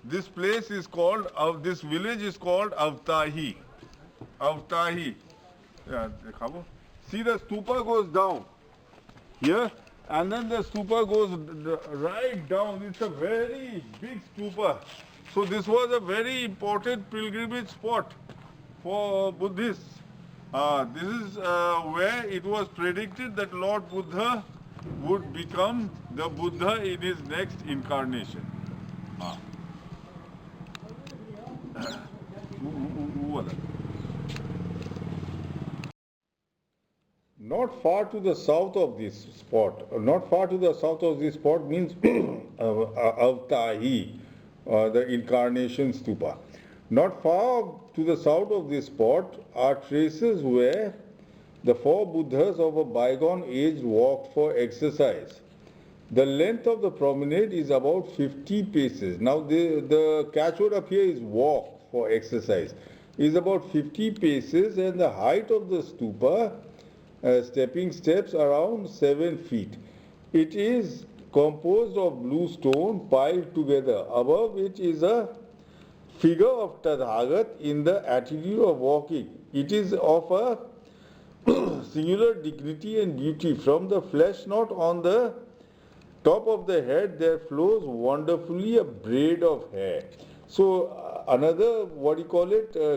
this place is called, this village is called Avtahi. Avtahi. See, the stupa goes down here, and then the stupa goes right down. It's a very big stupa. So this was a very important pilgrimage spot for Buddhists. This is where it was predicted that Lord Buddha would become the Buddha in his next incarnation. not far to the south of this spot. Not far to the south of this spot means Avtahi, the Incarnation Stupa. Not far to the south of this spot are traces where the four Buddhas of a bygone age walked for exercise. The length of the promenade is about 50 paces. Now the catchword up here is walk for exercise. Is about 50 paces, and the height of the stupa, stepping steps, around 7 feet. It is composed of blue stone piled together. Above it is a figure of Tathagat in the attitude of walking. It is of a singular dignity and beauty. From the flesh knot on the top of the head there flows wonderfully a braid of hair. So another,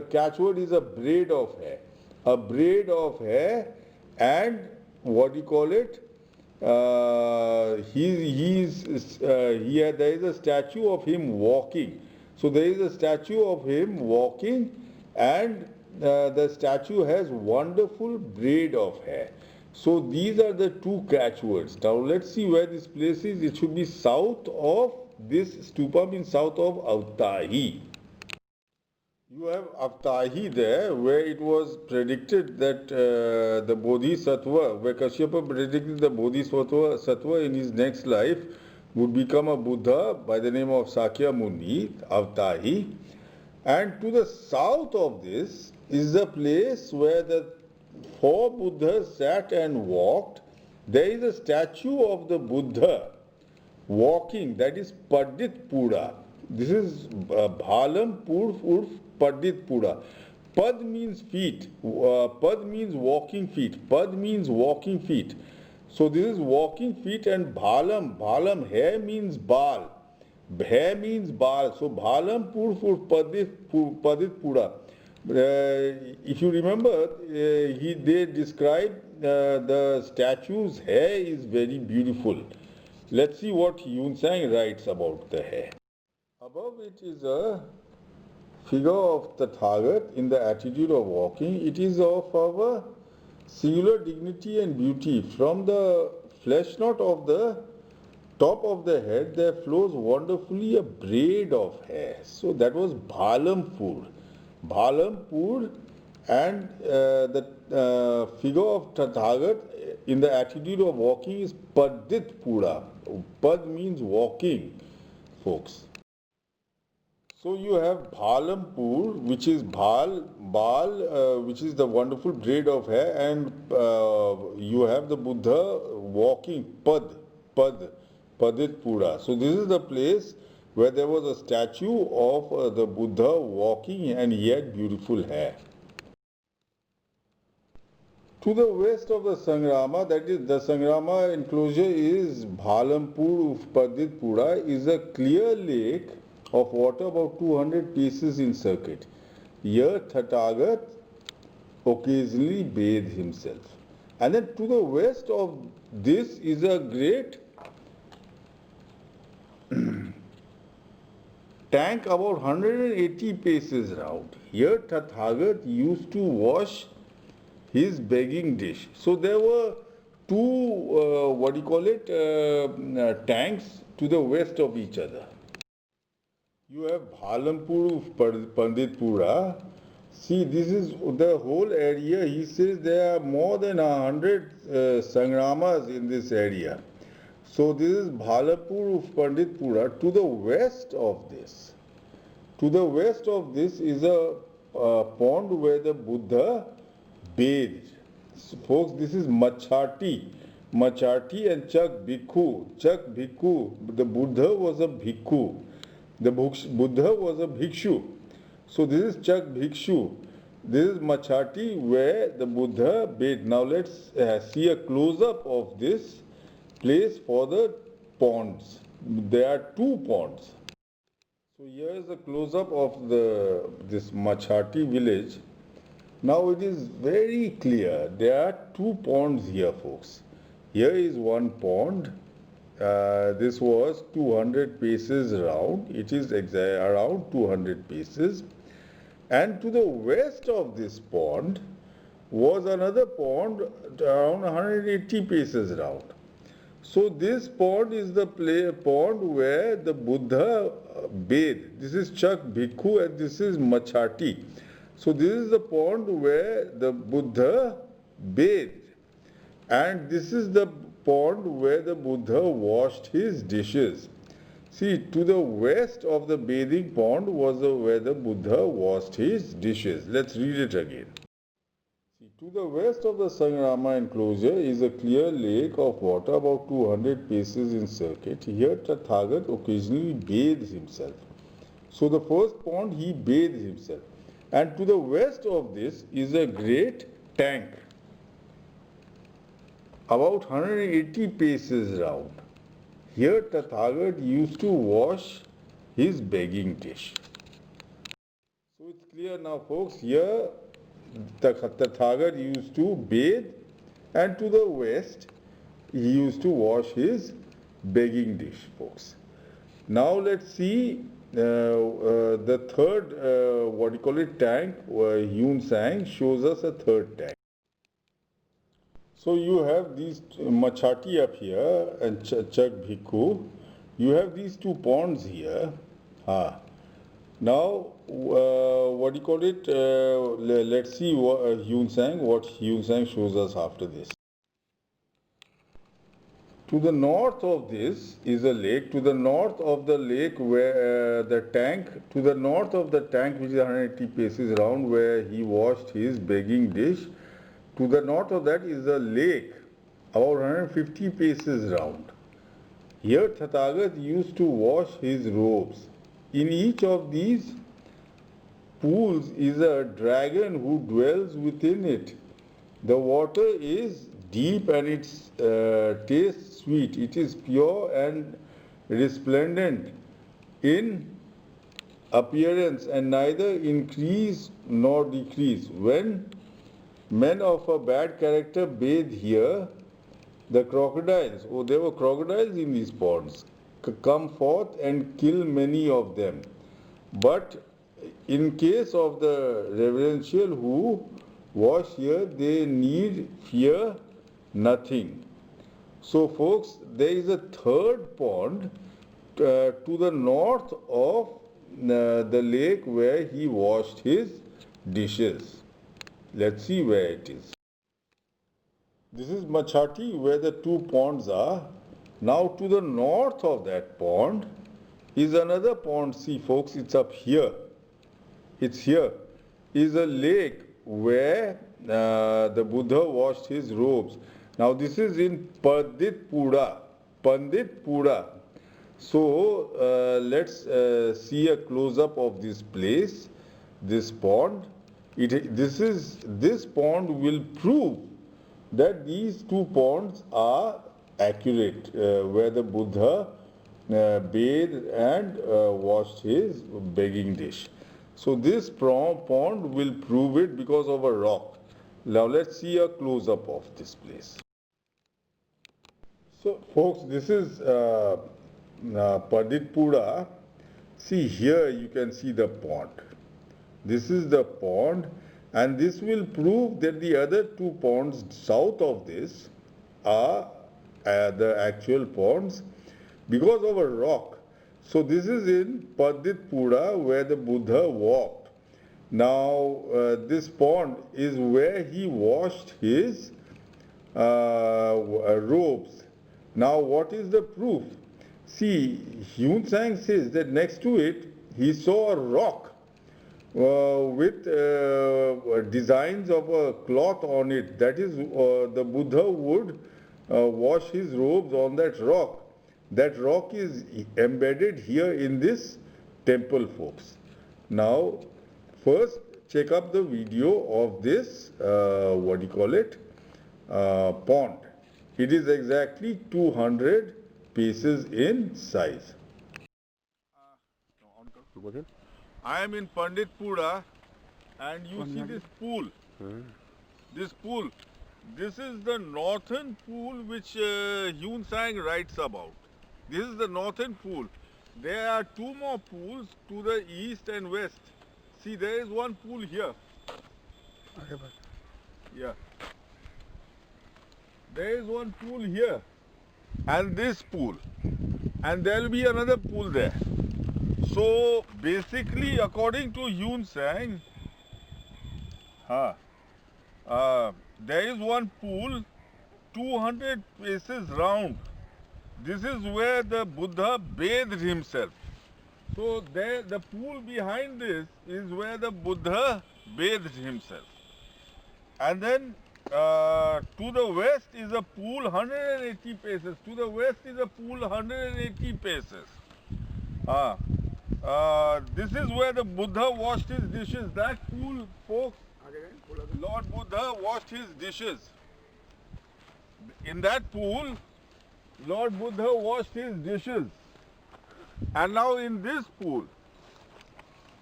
catchword is a braid of hair. A braid of hair, and there is a statue of him walking. So there is a statue of him walking, and the statue has wonderful braid of hair. So these are the two catchwords. Now let's see where this place is. It should be south of this stupa, means south of Avtahi. You have Avtahi there, where it was predicted that the Bodhisattva, where Kashyapa predicted the Bodhisattva in his next life would become a Buddha by the name of Sakya Muni, Avtahi. And to the south of this is the place where the four Buddhas sat and walked. There is a statue of the Buddha walking, that is Pandit Pura. This is Bhalam Pur Pandit Pura. Pad means feet. Pad means walking feet. Pad means walking feet. So this is walking feet, and Bhalam, hair means Bal. Hair means Bal. So Bhalam Pur Pandit Pura. If you remember, they describe the statue's hair is very beautiful. Let's see what Yun Sang writes about the hair. Above it is a figure of Tathagat in the attitude of walking. It is of our singular dignity and beauty. From the flesh knot of the top of the head there flows wonderfully a braid of hair. So that was Bhalampur. Bhalampur, and the figure of Tathagat in the attitude of walking is Pandit Pura. Pad means walking, folks. So you have Bhalampur, which is Bal, which is the wonderful braid of hair, and you have the Buddha walking, Padit Pura. So this is the place where there was a statue of the Buddha walking, and he had beautiful hair. To the west of the Sangrama, that is the Sangrama enclosure is Bhalampur Pandit Pura, is a clear lake of water about 200 paces in circuit. Here Tathagat occasionally bathed himself. And then to the west of this is a great tank about 180 paces round. Here Tathagat used to wash his begging dish. So there were two, tanks to the west of each other. You have Bhalampur Pandit Pura. See, this is the whole area. He says there are more than 100 Sangramas in this area. So this is Bhalampur Pandit Pura. To the west of this is a pond where the Buddha bathed. So, folks, this is Machati and Chak Bhikkhu. The Buddha was a Bhikkhu. The Buddha was a Bhikshu. So this is Chak Bhikshu. This is Machati where the Buddha bathed. Now let's see a close-up of this place for the ponds. There are two ponds. So here is a close-up of this Machati village. Now it is very clear. There are two ponds here, folks. Here is one pond. This was 200 paces round. It is around 200 paces. And to the west of this pond, was another pond around 180 paces round. So this pond is the pond where the Buddha bathed. This is Chak Bhikkhu and this is Machati. So this is the pond where the Buddha bathed. And this is the pond where the Buddha washed his dishes. See, to the west of the bathing pond was where the Buddha washed his dishes. Let's read it again. See, to the west of the Sangrama enclosure is a clear lake of water about 200 paces in circuit. Here Tathagat occasionally bathes himself. So the first pond he bathed himself. And to the west of this is a great tank, about 180 paces round. Here Tathagat used to wash his begging dish. So it's clear now, folks. Here Tathagat used to bathe, and to the west he used to wash his begging dish, folks. Now let's see the third, tank. Yun Sang shows us a third tank. So you have these Machati up here and Chak Bhikkhu. You have these two ponds here. Now, let's see what Yun Sang shows us after this. To the north of this is a lake. To the north of the lake where to the north of the tank, which is 180 paces round, where he washed his begging dish, to the north of that is a lake about 150 paces round. Here Tathagat used to wash his robes. In each of these pools is a dragon who dwells within it. The water is deep and its taste sweet. It is pure and resplendent in appearance and neither increase nor decrease. When men of a bad character bathe here, the crocodiles, there were crocodiles in these ponds, come forth and kill many of them. But in case of the reverential who wash here, they need fear nothing. So folks, there is a third pond to the north of the lake where he washed his dishes. Let's see where it is. This is Machati, where the two ponds are. Now to the north of that pond is another pond. See folks, it's up here. It's here. Is a lake where the Buddha washed his robes. Now this is in Panditpura. So let's see a close-up of this place, this pond. This pond will prove that these two ponds are accurate, where the Buddha bathed and washed his begging dish. So this pond will prove it because of a rock. Now let's see a close-up of this place. So folks, this is Panditpura. See here you can see the pond. This is the pond, and this will prove that the other two ponds south of this are the actual ponds because of a rock. So this is in Panditpura where the Buddha walked. Now this pond is where he washed his robes. Now what is the proof? See, Yun Sang says that next to it he saw a rock with designs of a cloth on it. That is, the Buddha would wash his robes on that rock. That rock is embedded here in this temple, folks. Now, first check up the video of this, pond. It is exactly 200 paces in size. I am in Panditpura, and you see this pool. This pool. This is the northern pool which Yun Sang writes about. This is the northern pool. There are two more pools to the east and west. See, there is one pool here. Yeah. There is one pool here and this pool, and there will be another pool there. So basically, according to Yun Sang, there is one pool 200 paces round. This is where the Buddha bathed himself. So there, the pool behind this is where the Buddha bathed himself. And then to the west is a pool 180 paces. To the west is a pool 180 paces. This is where the Buddha washed his dishes. That pool, folks, Lord Buddha washed his dishes. In that pool, Lord Buddha washed his dishes. And now in this pool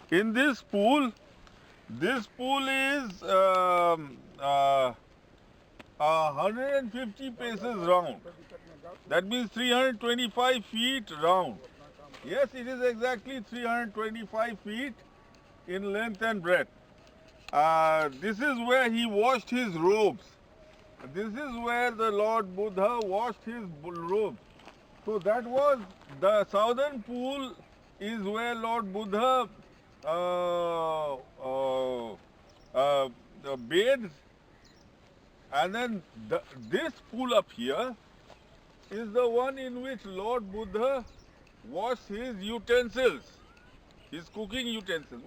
this pool is 150 paces round. That means 325 feet round. Yes, it is exactly 325 feet in length and breadth. This is where he washed his robes. This is where the Lord Buddha washed his robes. So that was the southern pool is where Lord Buddha bathed, and then this pool up here is the one in which Lord Buddha washed his utensils, his cooking utensils.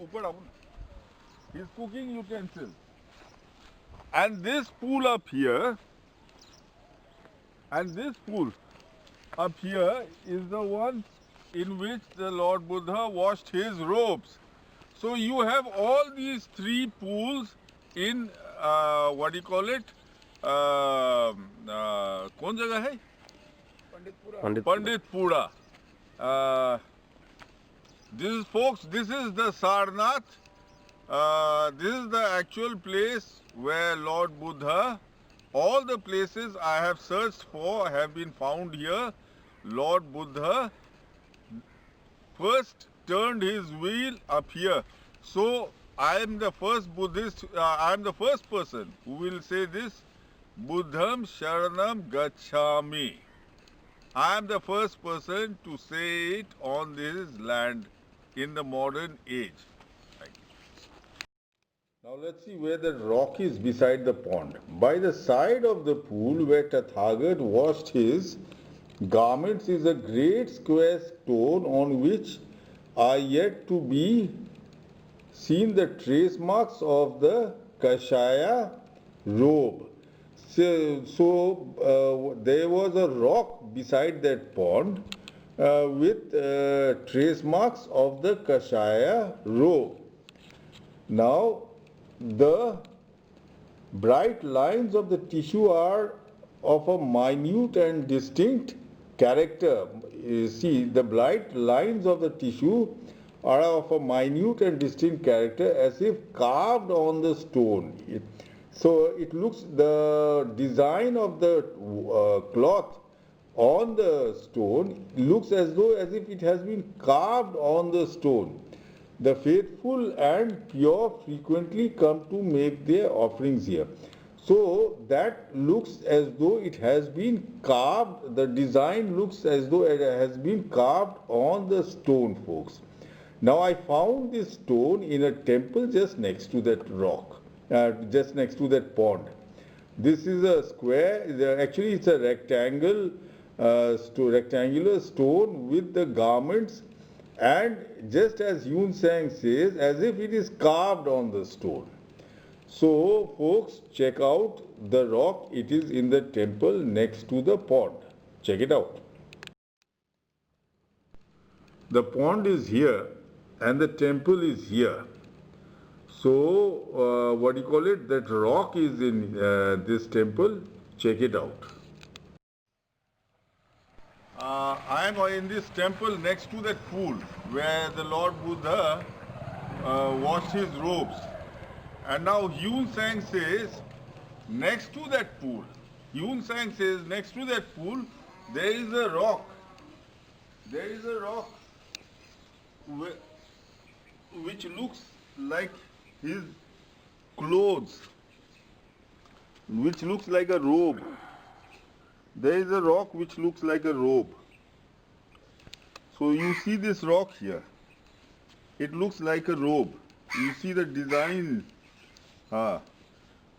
His cooking utensils. And this pool up here, and this pool up here is the one in which the Lord Buddha washed his robes. So you have all these three pools in what do you call it? कौन जगह है? Panditpura. This is, folks, this is the Sarnath. This is the actual place where Lord Buddha, all the places I have searched for have been found here. Lord Buddha first turned his wheel up here. So I am the first Buddhist, I am the first person who will say this, Buddham Sharanam Gacchami. I am the first person to say it on this land in the modern age. Now let's see where the rock is beside the pond. By the side of the pool where Tathagat washed his garments is a great square stone on which are yet to be seen the trace marks of the Kashaya robe. So there was a rock beside that pond with trace marks of the Kashaya robe. Now the bright lines of the tissue are of a minute and distinct character. You see, the bright lines of the tissue are of a minute and distinct character as if carved on the stone. So it looks, the design of the cloth on the stone looks as though as if it has been carved on the stone. The faithful and pure frequently come to make their offerings here. So that looks as though it has been carved, the design looks as though it has been carved on the stone, folks. Now I found this stone in a temple just next to that rock, just next to that pond. This is a square, actually it's a rectangular stone with the garments, and just as Yun Sang says, as if it is carved on the stone. So folks, check out the rock. It is in the temple next to the pond. Check it out. The pond is here and the temple is here. So what do you call it? That rock is in this temple. Check it out. I am in this temple next to that pool where the Lord Buddha washed his robes. And now Yun Sang says, next to that pool, Yun Sang says, next to that pool, there is a rock. There is a rock which looks like his clothes. which looks like a robe. There is a rock which looks like a robe. So you see this rock here. It looks like a robe. You see the design. Ah.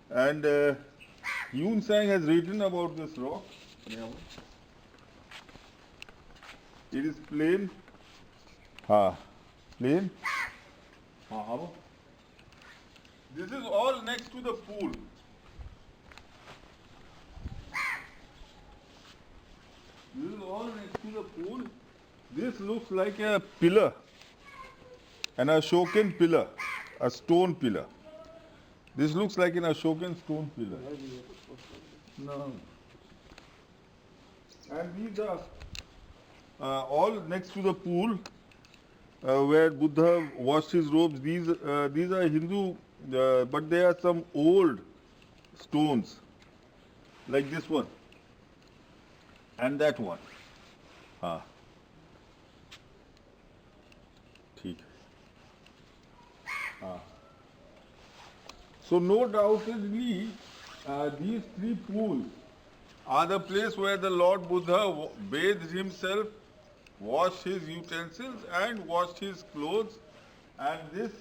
And Yun Sang has written about this rock. It is plain. Plain. This is all next to the pool. This is all next to the pool. This looks like a pillar, an Ashokan pillar, a stone pillar. This looks like an Ashokan stone pillar. No. And these are all next to the pool where Buddha washed his robes. These are Hindu, but there are some old stones, like this one and that one. ठीक. So no doubtedly, these three pools are the place where the Lord Buddha bathed himself, washed his utensils and washed his clothes. And this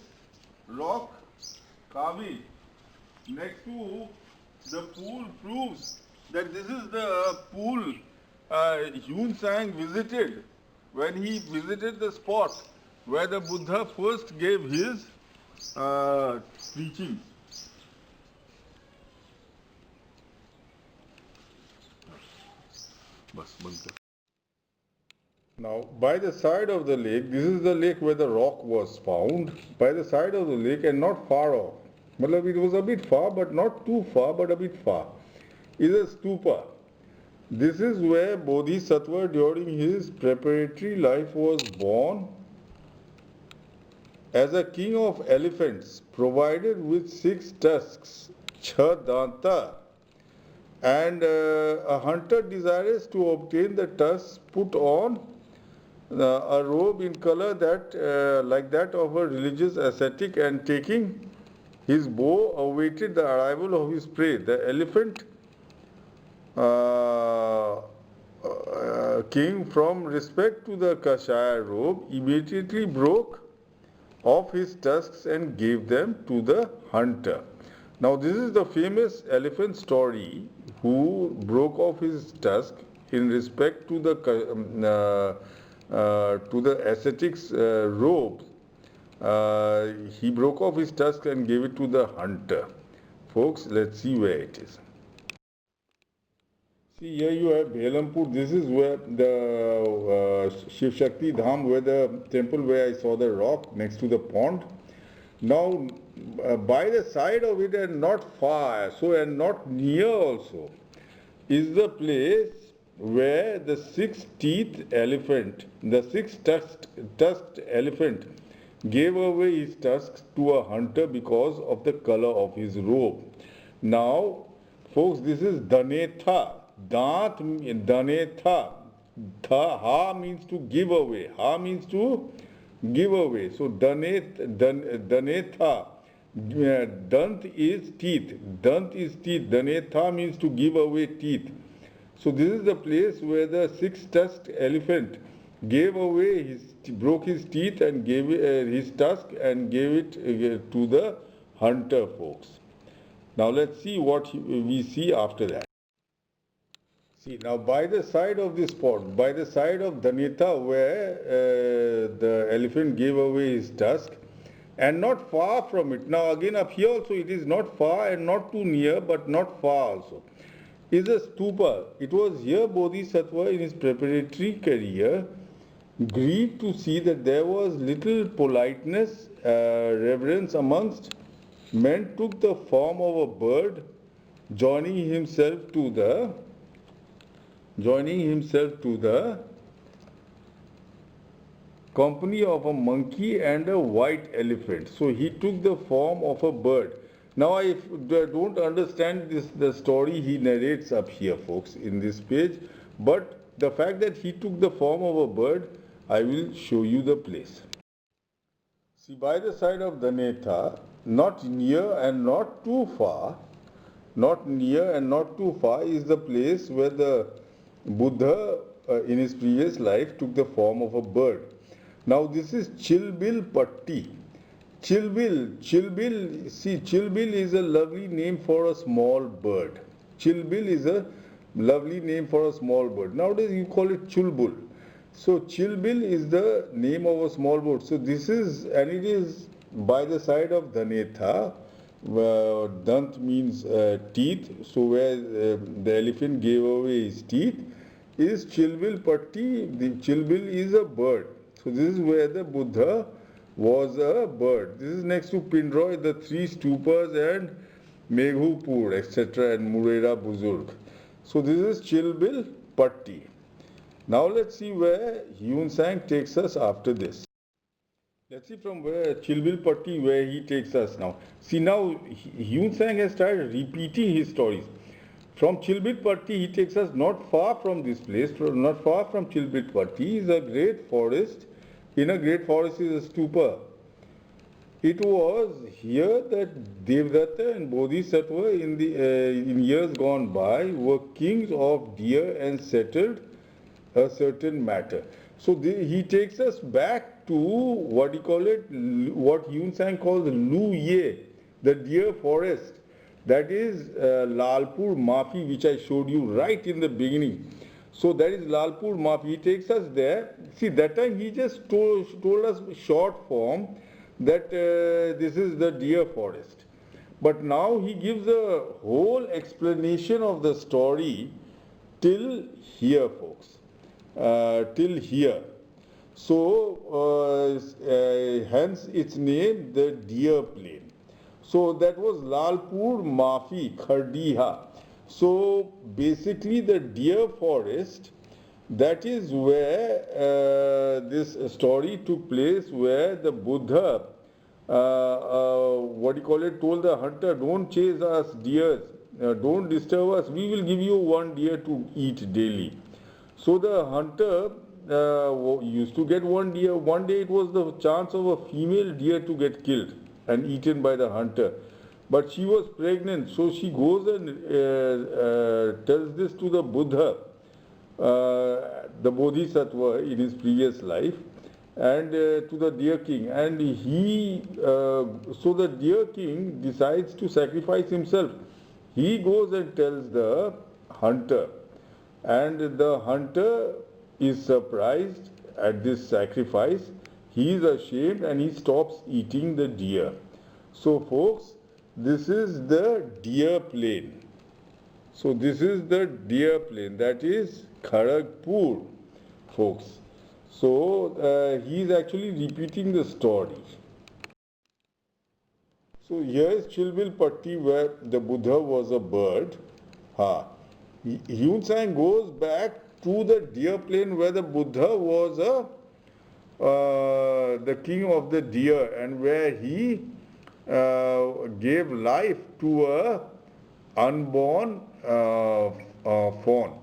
rock carving next to the pool proves that this is the pool Yun Sang visited when he visited the spot where the Buddha first gave his teachings. Now, by the side of the lake, this is the lake where the rock was found. By the side of the lake and not far off, it was a bit far, but not too far, but a bit far, is a stupa. This is where Bodhisattva during his preparatory life was born as a king of elephants, provided with 6 tusks, Chadanta. And a hunter desirous to obtain the tusks put on a robe in color that like that of a religious ascetic, and taking his bow awaited the arrival of his prey. The elephant king, from respect to the Kashaya robe, immediately broke off his tusks and gave them to the hunter. Now this is the famous elephant story who broke off his tusk in respect to the ascetic's robes. He broke off his tusk and gave it to the hunter. Folks, let's see where it is. See, here you have Bhelampur. This is where the Shiv Shakti Dham, where the temple where I saw the rock next to the pond. Now, by the side of it and not far, and not near also, is the place where the 6-teethed elephant, the 6-tusked elephant, gave away his tusks to a hunter because of the color of his robe. Now, folks, this is Danetha. Dant, Danetha. Ha means to give away. Ha means to give away. So Danetha. Dant is teeth. Dant is teeth. Danetha means to give away teeth. So this is the place where the 6-tusked elephant gave away broke his teeth and gave his tusk and gave it to the hunter, folks. Now let's see what we see after that. See, now by the side of this spot, by the side of Danetha, where the elephant gave away his tusk, and not far from it. Now again up here also it is not far and not too near, but not far also, is a stupa. It was here Bodhisattva in his preparatory career grieved to see that there was little politeness, reverence amongst men, took the form of a bird, joining himself to the company of a monkey and a white elephant. So he took the form of a bird. Now I don't understand the story he narrates up here, folks, in this page, but the fact that he took the form of a bird, I will show you the place. See, by the side of Danetha, not near and not too far, not near and not too far, is the place where the Buddha in his previous life took the form of a bird. Now this is Chilbil Patti. Chilbil, see, Chilbil is a lovely name for a small bird. Chilbil is a lovely name for a small bird. Nowadays you call it Chulbul. So Chilbil is the name of a small bird. So this is, and it is by the side of Dhanetha. Dant means teeth. So where the elephant gave away his teeth is Chilbil Patti. The Chilbil is a bird. So this is where the Buddha was a bird. This is next to Pindroy, the three stupas and Meghupur, etc. and Murera Buzurg. So this is Chilbil Patti. Now let's see where Hyun Sang takes us after this. Let's see from where Chilbil Patti, where he takes us now. See, now Hyun Sang has started repeating his stories. From Chilbil Patti, he takes us not far from this place, not far from Chilbil Patti is a great forest. In a great forest is a stupa. It was here that Devdatta and Bodhisattva in years gone by were kings of deer and settled a certain matter. So he takes us back to what Hyun Sang calls Lu Ye, the deer forest. That is Lalpur Mafi, which I showed you right in the beginning. So that is Lalpur Mafi. He takes us there. See, that time he just told us short form that this is the deer forest. But now he gives a whole explanation of the story till here, folks. Till here. So hence its name, the deer plain. So that was Lalpur Mafi Khardiha. So basically the deer forest, that is where this story took place, where the Buddha, told the hunter, don't chase us deers, don't disturb us, we will give you one deer to eat daily. So the hunter used to get one deer. One day it was the chance of a female deer to get killed and eaten by the hunter. But she was pregnant, so she goes and tells this to the Buddha, the Bodhisattva in his previous life, and to the deer king. And so the deer king decides to sacrifice himself. He goes and tells the hunter, and the hunter is surprised at this sacrifice. He is ashamed and he stops eating the deer. So folks, this is the deer plain. So this is the deer plain, that is Kharagpur, folks. So he is actually repeating the story. So here is Chilbil Patti, where the Buddha was a bird. Hyun Sang goes back to the deer plain where the Buddha was the king of the deer, and where he gave life to a unborn fawn.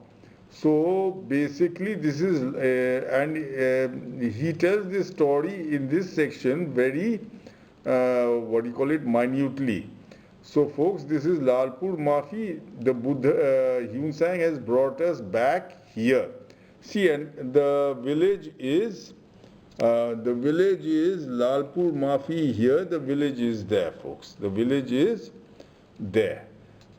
So basically this is he tells this story in this section very minutely. So folks, this is Lalpur Mafi. The Buddha Hyun Sang has brought us back here. See, and the village is Lalpur Mafi here. The village is there, folks. The village is there.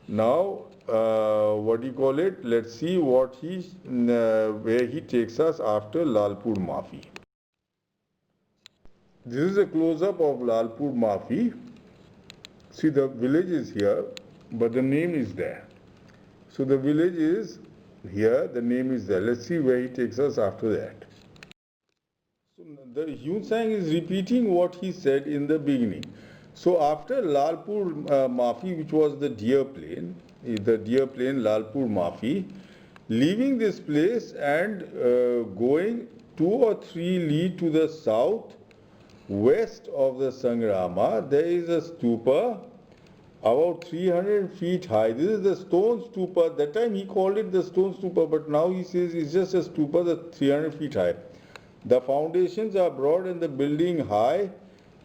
Now, let's see what where he takes us after Lalpur Mafi. This is a close-up of Lalpur Mafi. See, the village is here, but the name is there. So the village is here, the name is there. Let's see where he takes us after that. So the Hyun Sang is repeating what he said in the beginning. So after Lalpur Mafi, which was the deer plain Lalpur Mafi, leaving this place and going 2 or 3 li to the south, west of the Sangrama, there is a stupa about 300 feet high. This is the stone stupa. That time he called it the stone stupa, but now he says it's just a stupa that's 300 feet high. The foundations are broad and the building high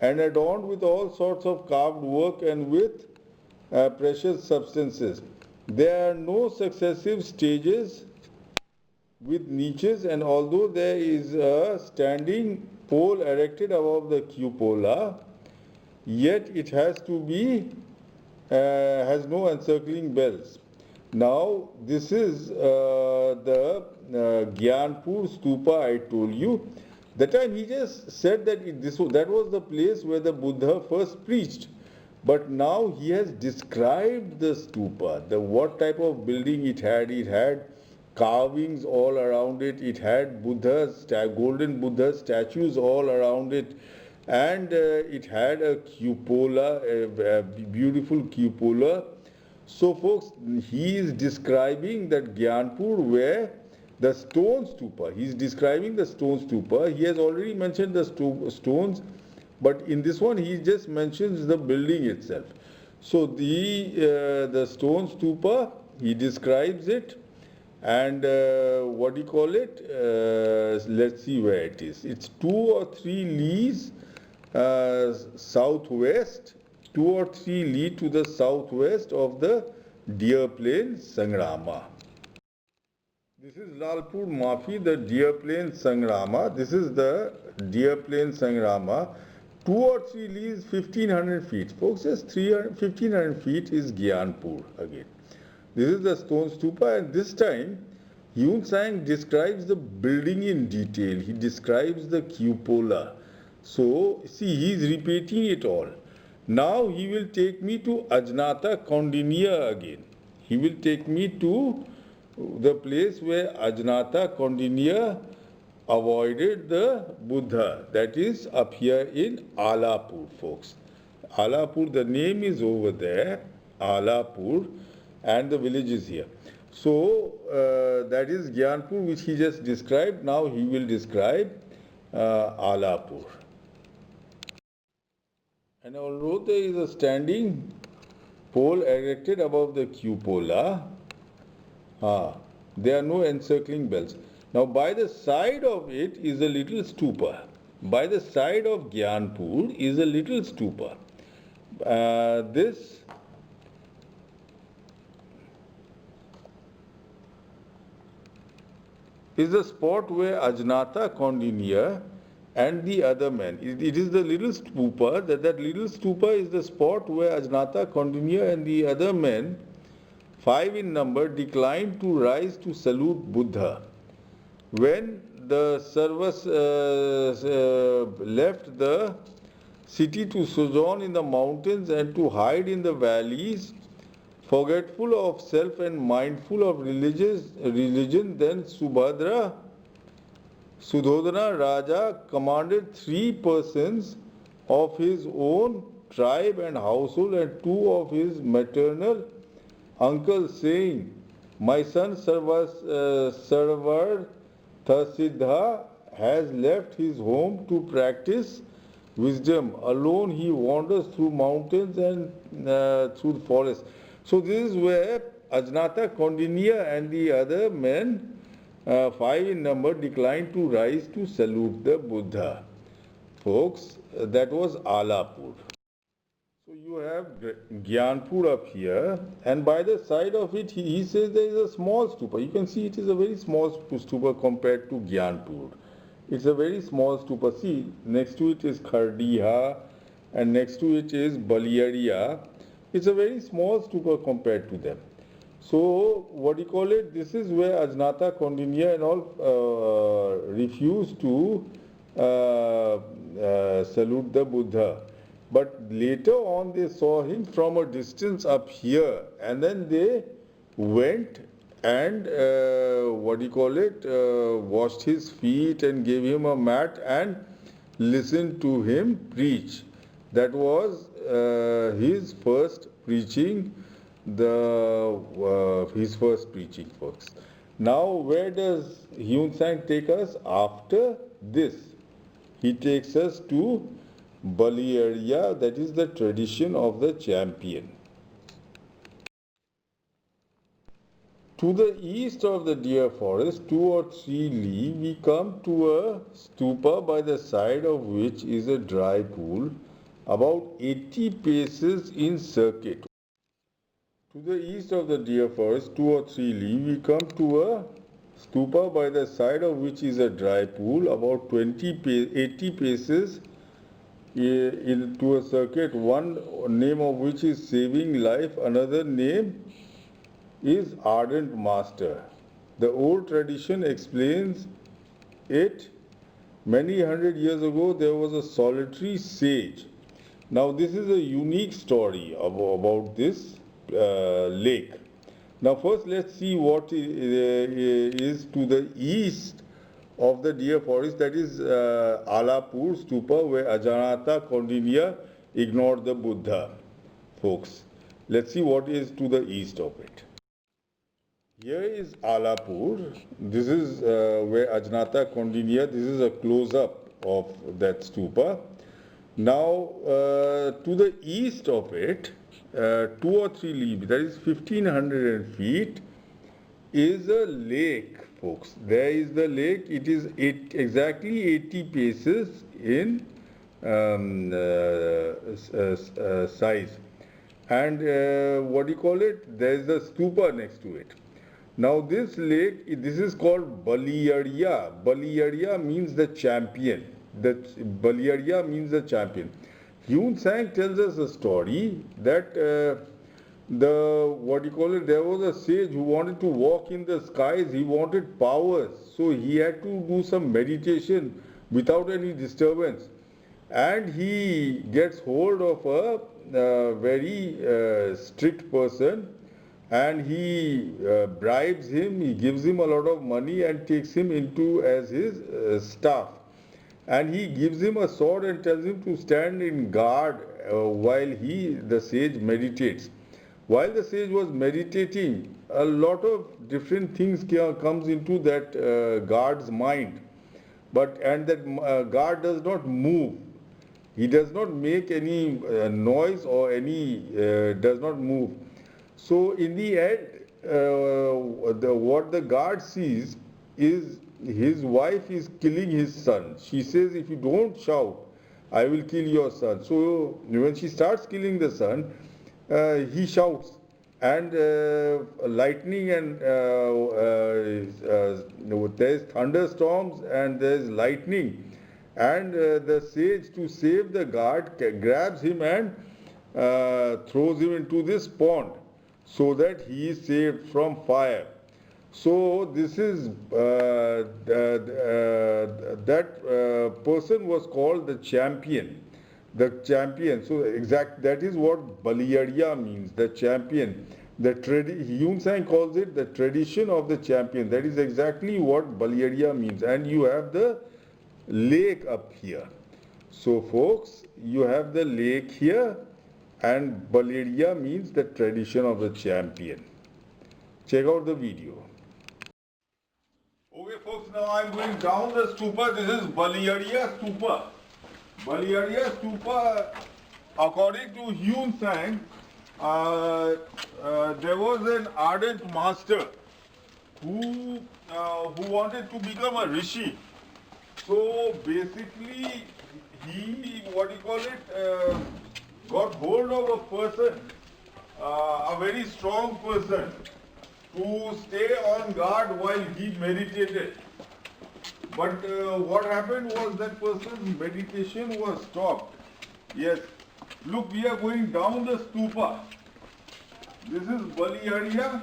and adorned with all sorts of carved work and with precious substances. There are no successive stages with niches, and although there is a standing pole erected above the cupola, yet it has no encircling bells. Now this is the Gyanpur Stupa I told you. That time he just said that that was the place where the Buddha first preached. But now he has described the stupa, what type of building it had. It had carvings all around it. It had golden Buddha statues all around it. And it had a cupola, a beautiful cupola. So folks, he is describing that Gyanpur where the stone stupa, he is describing the stone stupa. He has already mentioned the stones, but in this one he just mentions the building itself. So the stone stupa, he describes it, and what do you call it? Let's see where it is. It's 2 or 3 lees southwest, 2 or 3 li to the southwest of the Deer Plain Sangrama. This is Lalpur Mafi, the Deer Plain Sangrama. This is the Deer Plain Sangrama. 2 or 3 leagues, 1500 feet. Folks, just 1500 feet is Gyanpur again. This is the stone stupa, and this time Yun Sang describes the building in detail. He describes the cupola. So, see, he is repeating it all. Now he will take me to Ajnata Kaundinya again. He will take me to the place where Ajnata Kaundinya avoided the Buddha. That is up here in Alapur, folks. Alapur, the name is over there, Alapur, and the village is here. So that is Gyanpur, which he just described. Now he will describe Alapur. And although there is a standing pole erected above the cupola, there are no encircling bells. Now by the side of it is a little stupa. By the side of Gyanpur is a little stupa. This is the spot where Ajnata Kaundinya and the other men. It is the little stupa, that little stupa is the spot where Ajnata Kaundinya and the other men, 5 in number, declined to rise to salute Buddha. When the Sarvas left the city to sojourn in the mountains and to hide in the valleys, forgetful of self and mindful of religion, then Sudhodana Raja commanded 3 persons of his own tribe and household and 2 of his maternal uncles, saying, "My son Sarvar Siddha has left his home to practice wisdom. Alone he wanders through mountains and through the forest." So this is where Ajnata Kaundinya and the other men, 5 in number, declined to rise to salute the Buddha. Folks, that was Alapur. So you have Gyanpur up here, and by the side of it, he says there is a small stupa. You can see it is a very small stupa compared to Gyanpur. It's a very small stupa. See, next to it is Khardiha, and next to it is Baliaria. It's a very small stupa compared to them. So, what do you call it? This is where Ajnata Kaundinya and all refused to salute the Buddha. But later on they saw him from a distance up here, and then they went and washed his feet and gave him a mat and listened to him preach. That was his first preaching, his first preaching, folks. Now where does Yun Sang take us after this? He takes us to Baliaria, that is the tradition of the champion. To the east of the deer forest, 2 or 3 li, we come to a stupa by the side of which is a dry pool, about 80 paces in circuit. To the east of the deer forest, 2 or 3 li, we come to a stupa by the side of which is a dry pool about 80 paces into a circuit, one name of which is saving life, another name is ardent master. The old tradition explains it. Many hundred years ago, there was a solitary sage. Now, this is a unique story about this lake. Now, first, let's see what is to the east of the deer forest, that is Alapur Stupa, where Ajanata Kaundinya ignored the Buddha. Folks, let's see what is to the east of it. Here is Alapur. This is where Ajnata Kaundinya. This is a close-up of that stupa. Now, to the east of it, 2 or 3 li, that is 1500 feet, is a lake, folks. There is the lake. It is exactly 80 paces in size. And what do you call it? There is a stupa next to it. Now this lake, this is called Baliyariya. Baliyariya means the champion. Baliyariya means the champion. Hyun Sang tells us a story that there was a sage who wanted to walk in the skies. He wanted powers, so he had to do some meditation without any disturbance. And he gets hold of a very strict person, and he bribes him, he gives him a lot of money and takes him into as his staff. And he gives him a sword and tells him to stand in guard while the sage meditates. While the sage was meditating, a lot of different things comes into that guard's mind. And that guard does not move. He does not make any noise or does not move. So in the end, what the guard sees is his wife is killing his son. She says, if you don't shout, I will kill your son. So when she starts killing the son, he shouts, and lightning and there's thunderstorms and there's lightning. And the sage, to save the guard, grabs him and throws him into this pond, so that he is saved from fire. So this is that person was called the champion. The champion. So that is what Baliyariya means, the champion. Hyun Sang calls it the tradition of the champion. That is exactly what Baliyariya means. And you have the lake up here. So folks, you have the lake here. And Baliyariya means the tradition of the champion. Check out the video. Okay folks, now I'm going down the stupa. This is Baliyariya Stupa. Baliyariya Stupa, according to Hyun Sang, there was an ardent master who wanted to become a rishi. So basically, he, got hold of a person, a very strong person, to stay on guard while he meditated. But what happened was that person's meditation was stopped. Yes, look, we are going down the stupa. This is Baliyariya.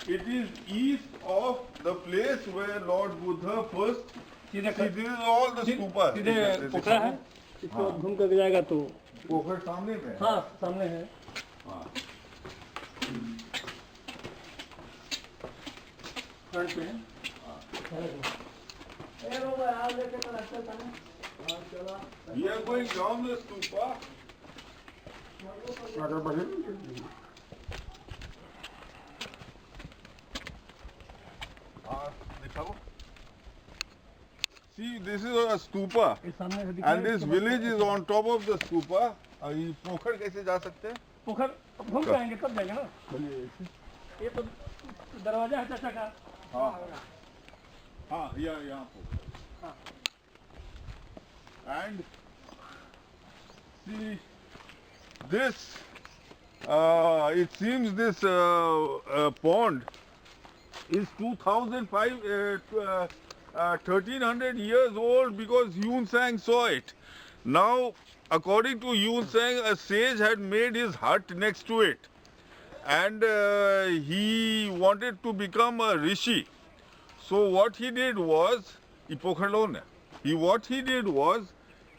It is east of the place where Lord Buddha first. See, this is all the stupa. सीधे पोखरा है, इसको घूम कर जाएगा तो पोखर सामने में। हाँ, सामने है। हाँ। फ्रंट पे है। We are going down the stupa. See, this is a stupa, and this village is on top of the stupa. ये पोखर कैसे जा सकते हैं? पोखर घूम के आएंगे तब जाएंगे ना। ये तो दरवाजा है चाचा का। हाँ हाँ, यहाँ पोखर। And see, this It seems this pond is 1300 years old because Yun Sang saw it. Now, according to Yun Sang, a sage had made his hut next to it, and he wanted to become a rishi. So what he did was,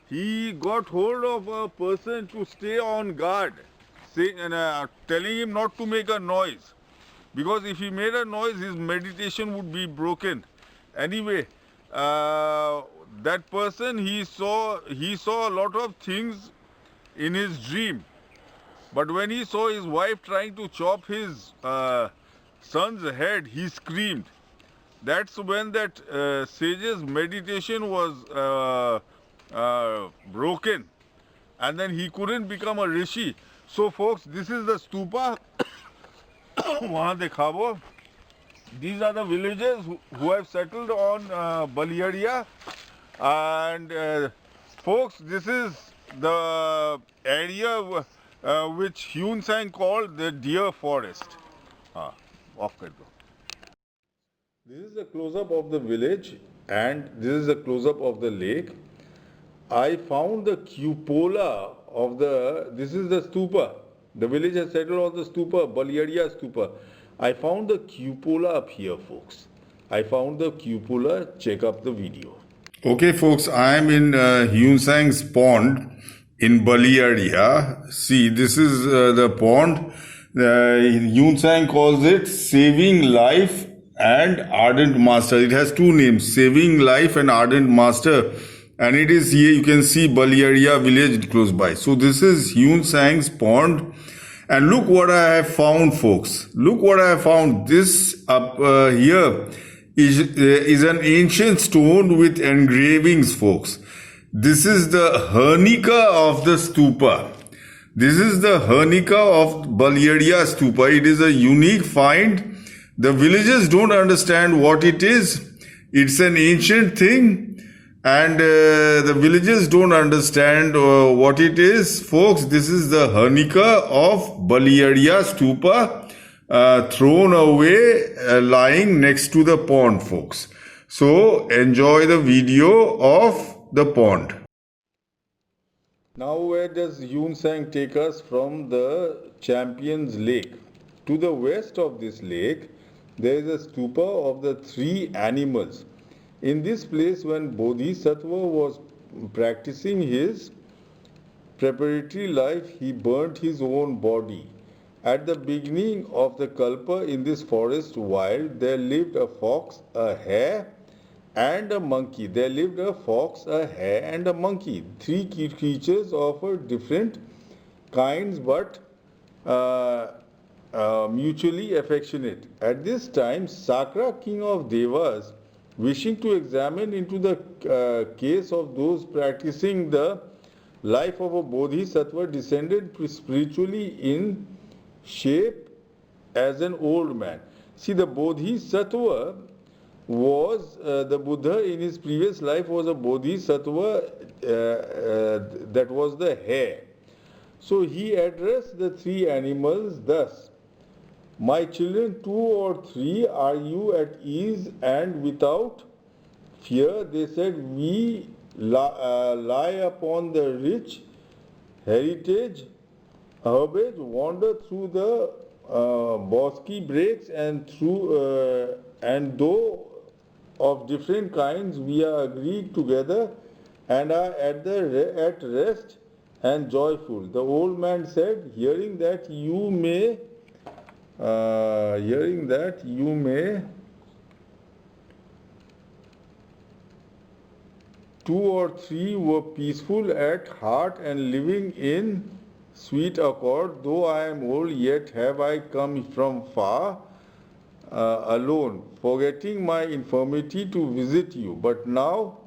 he got hold of a person to stay on guard, telling him not to make a noise, because if he made a noise, his meditation would be broken. Anyway, that person, he saw a lot of things in his dream, but when he saw his wife trying to chop his son's head, he screamed. That's when that sage's meditation was broken, and then he couldn't become a rishi. So folks, this is the stupa. Wahan dekhavo. These are the villagers who have settled on Baliaria, and folks, this is the area which Yun Sang called the deer forest. Off kar do. This is a close-up of the village, and this is a close-up of the lake. I found the cupola of this is the stupa. The village has settled on the stupa, Baliaria stupa. I found the cupola up here, folks. I found the cupola. Check up the video. Okay, folks, I am in Yun Sang's pond in Baliaria. See, this is the pond. Yun Sang calls it Saving Life and Ardent Master. It has two names, Saving Life and Ardent Master. And it is here, you can see Baliaria village close by. So this is Yun Sang's pond. And look what I have found, folks. Look what I have found. This up here is an ancient stone with engravings, folks. This is the Hernika of the stupa. This is the Hernika of Baliaria stupa. It is a unique find. The villagers don't understand what it is. It's an ancient thing. And the villagers don't understand what it is. Folks, this is the Hernika of Baliaria stupa thrown away, lying next to the pond, folks. So, enjoy the video of the pond. Now, where does Yun Sang take us from the Champions Lake? To the west of this lake, there is a stupa of the three animals. In this place, when Bodhisattva was practicing his preparatory life, he burnt his own body. At the beginning of the Kalpa in this forest wild, there lived a fox, a hare, and a monkey. There lived a fox, a hare, and a monkey. Three creatures of different kinds, but mutually affectionate. At this time, Sakra, king of Devas, wishing to examine into the case of those practicing the life of a bodhisattva, descended spiritually in shape as an old man. See, the bodhisattva was the Buddha in his previous life was a bodhisattva that was the hare. So he addressed the three animals thus: my children, 2 or 3, are you at ease and without fear? They said, we lie upon the rich heritage, herbage, wander through the bosky brakes, and though of different kinds, we are agreed together and are at rest and joyful. The old man said, hearing that you may 2 or 3 were peaceful at heart and living in sweet accord. Though I am old, yet have I come from far alone, forgetting my infirmity to visit you. But now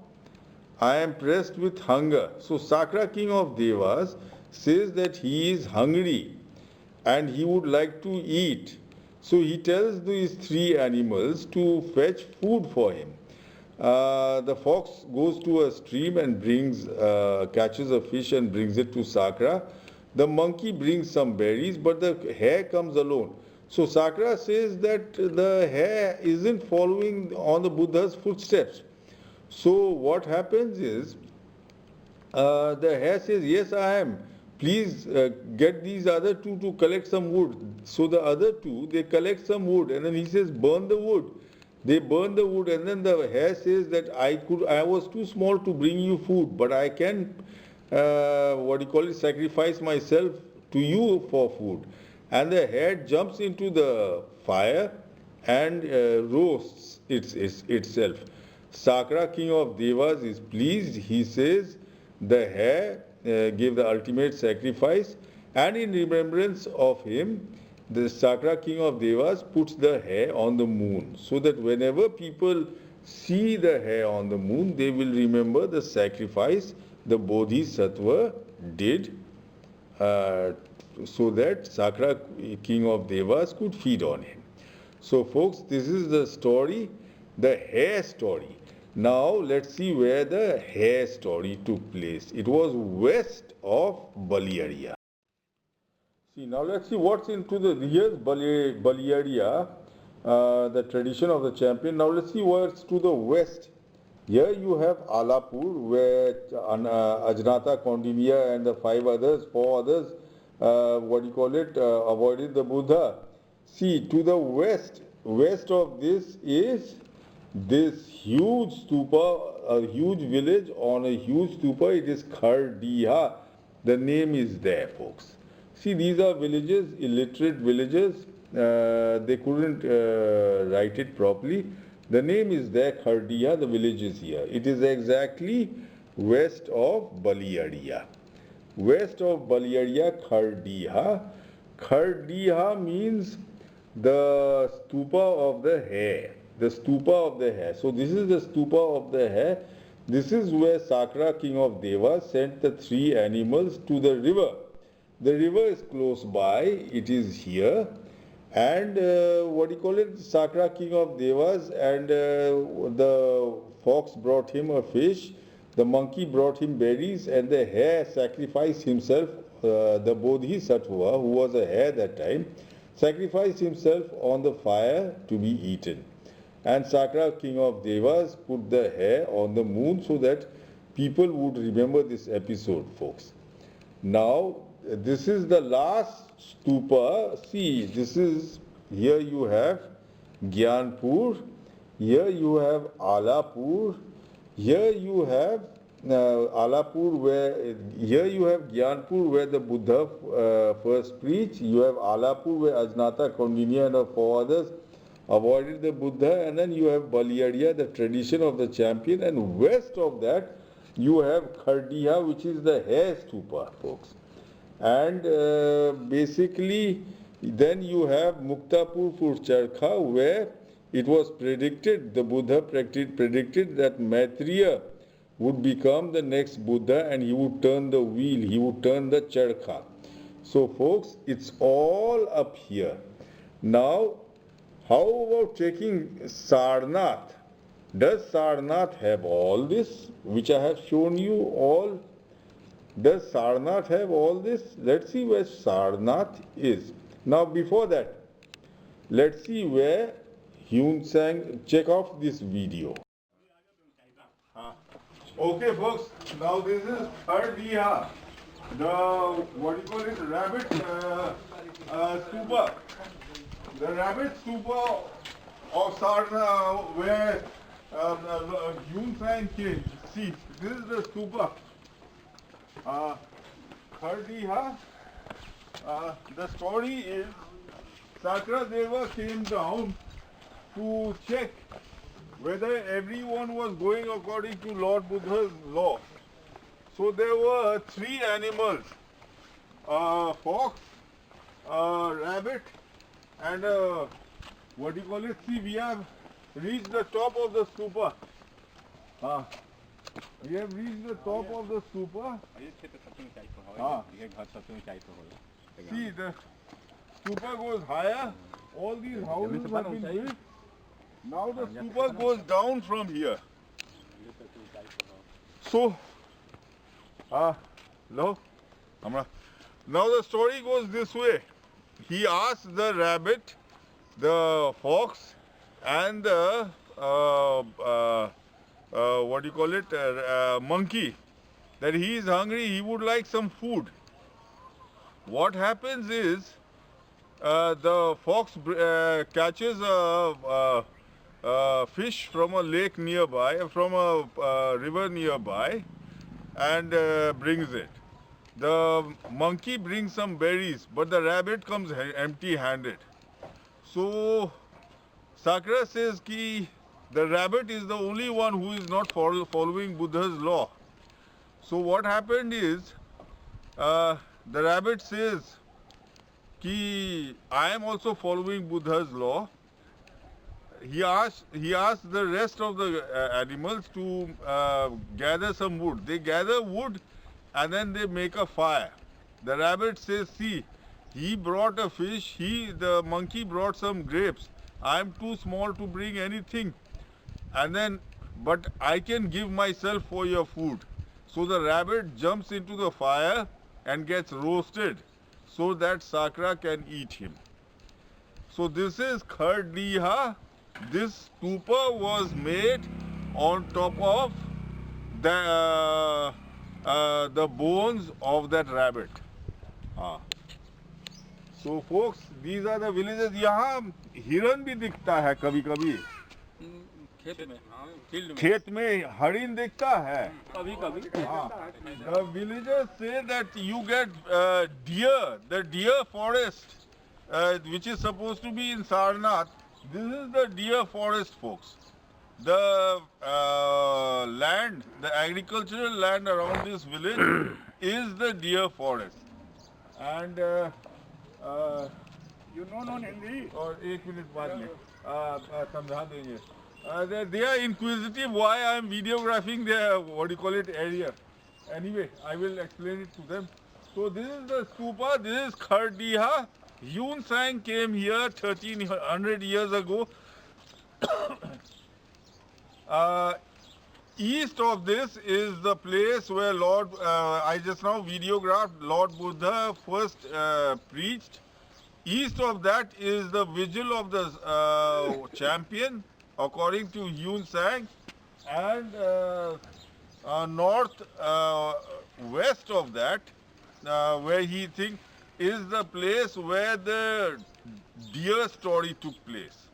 I am pressed with hunger. So Sakra, king of Devas, says that he is hungry and he would like to eat. So he tells these 3 animals to fetch food for him. The fox goes to a stream and catches a fish and brings it to Sakra. The monkey brings some berries, but the hare comes alone. So Sakra says that the hare isn't following on the Buddha's footsteps. So what happens is, the hare says, yes, I am. Please get these other two to collect some wood. So the other two, they collect some wood, and then he says, burn the wood. They burn the wood, and then the hare says that I was too small to bring you food, but I can, sacrifice myself to you for food. And the hare jumps into the fire and roasts itself. Sakra, king of Devas, is pleased. He says the hare gave the ultimate sacrifice, and in remembrance of him, the Sakra, king of Devas, puts the hare on the moon, so that whenever people see the hare on the moon, they will remember the sacrifice the Bodhisattva did, so that Sakra, king of Devas, could feed on him. So folks, this is the story, the hare story. Now let's see where the hare story took place. It was west of Baliaria. See, now let's see what's into here's Baliaria, the tradition of the champion. Now let's see what's to the west. Here you have Alapur, where Ajnata, Kaundinya and the four others, avoided the Buddha. See, to the west of this is this huge stupa, a huge village on a huge stupa. It is Khardiha. The name is there, folks. See, these are villages, illiterate villages. They couldn't write it properly. The name is there, Khardiha. The village is here. It is exactly west of Baliaria. West of Baliaria, Khardiha. Khardiha means the stupa of the hare. The stupa of the hare. So this is the stupa of the hare. This is where Sakra, king of Devas, sent the three animals to the river. The river is close by. It is here. And Sakra, king of Devas, and the fox brought him a fish. The monkey brought him berries, and the hare sacrificed himself. The Bodhisattva, who was a hare that time, sacrificed himself on the fire to be eaten. And Sakra, king of Devas, put the hare on the moon so that people would remember this episode, folks. Now, this is the last stupa. See, here you have Gyanpur, here you have Alapur, here you have here you have Gyanpur, where the Buddha first preached. You have Alapur, where Ajnata, Kaundinya and the four others avoided the Buddha, and then you have Baliaria, the tradition of the champion, and west of that you have Khardiha, which is the hare stupa, folks. And basically then you have Muktapur for Charkha, where it was predicted, the Buddha predicted that Maitreya would become the next Buddha, and he would turn the wheel, he would turn the Charkha. So folks, it's all up here. Now, how about checking Sarnath? Does Sarnath have all this, which I have shown you all? Does Sarnath have all this? Let's see where Sarnath is. Now, before that, let's see where Hyun Sang. Check out this video. Okay, folks. Now this is Khardiha, the rabbit stupa. The rabbit stupa of Sarnath, where Hyun Sang came. See, this is the stupa. Khardiha. The story is Sakra Deva came down to check whether everyone was going according to Lord Buddha's law. So there were three animals, a fox, a rabbit, and See, we have reached the top of the stupa. We have reached the top of the stupa. See, the stupa goes higher. All these houses have been built. Now the stupa goes down from here. So, no, Now the story goes this way. He asked the rabbit, the fox, and the what do you call it, monkey, that he is hungry, he would like some food. What happens is the fox catches a fish from a lake nearby, from a river nearby, and brings it. The monkey brings some berries, but the rabbit comes empty-handed. So Sakra says ki the rabbit is the only one who is not following Buddha's law. So what happened is the rabbit says ki I am also following Buddha's law. He asked the rest of the animals to gather some wood. They gather wood and then they make a fire. The rabbit says, see, he brought a fish, the monkey brought some grapes. I am too small to bring anything. And then, but I can give myself for your food. So the rabbit jumps into the fire and gets roasted so that Sakra can eat him. So this is Khardiha. This stupa was made on top of the bones of that rabbit. So folks, these are the villages. यहाँ हिरन भी दिखता है कभी-कभी. खेत में हरिन दिखता है. कभी-कभी. The villagers say that you get deer, the deer forest, which is supposed to be in Sarnath. This is the deer forest, folks. The land, the agricultural land around this village is the deer forest. And You know Hindi. और एक minute बाद में समझा देंगे. They are inquisitive why I am videographing their, what do you call it, area. Anyway, I will explain it to them. So this is the stupa, this is Khardiha. Yun Sang came here 1300 years ago. East of this is the place where I just now videographed, Lord Buddha first preached. East of that is the vigil of the champion, according to Yun Sang. And north west of that, where he thinks is the place where the deer story took place.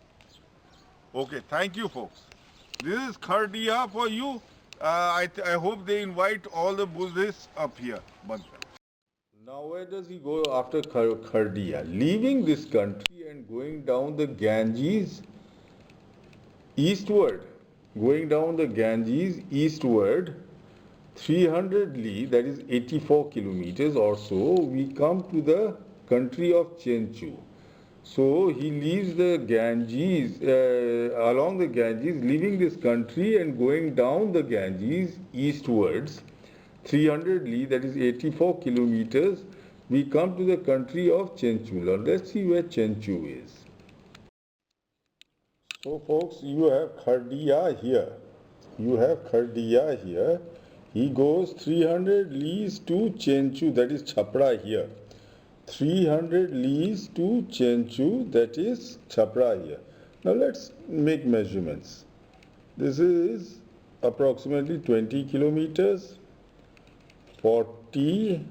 Okay, thank you folks. This is Khardiha for you. I hope they invite all the Buddhists up here. Now where does he go after Khardiha? Leaving this country and going down the Ganges eastward. Going down the Ganges eastward, 300 li, that is 84 kilometers or so, we come to the country of Chenchu. So he leaves the Ganges, along the Ganges, leaving this country and going down the Ganges eastwards, 300 li, that is 84 kilometers, we come to the country of Chenchu. Now let's see where Chenchu is. So folks, you have Khardiha here. You have Khardiha here. He goes 300 leagues to Chenchu, that is Chhapra here. 300 leagues to Chenchu, that is Chhapra here. Now let's make measurements. This is approximately 20 kilometers, 40,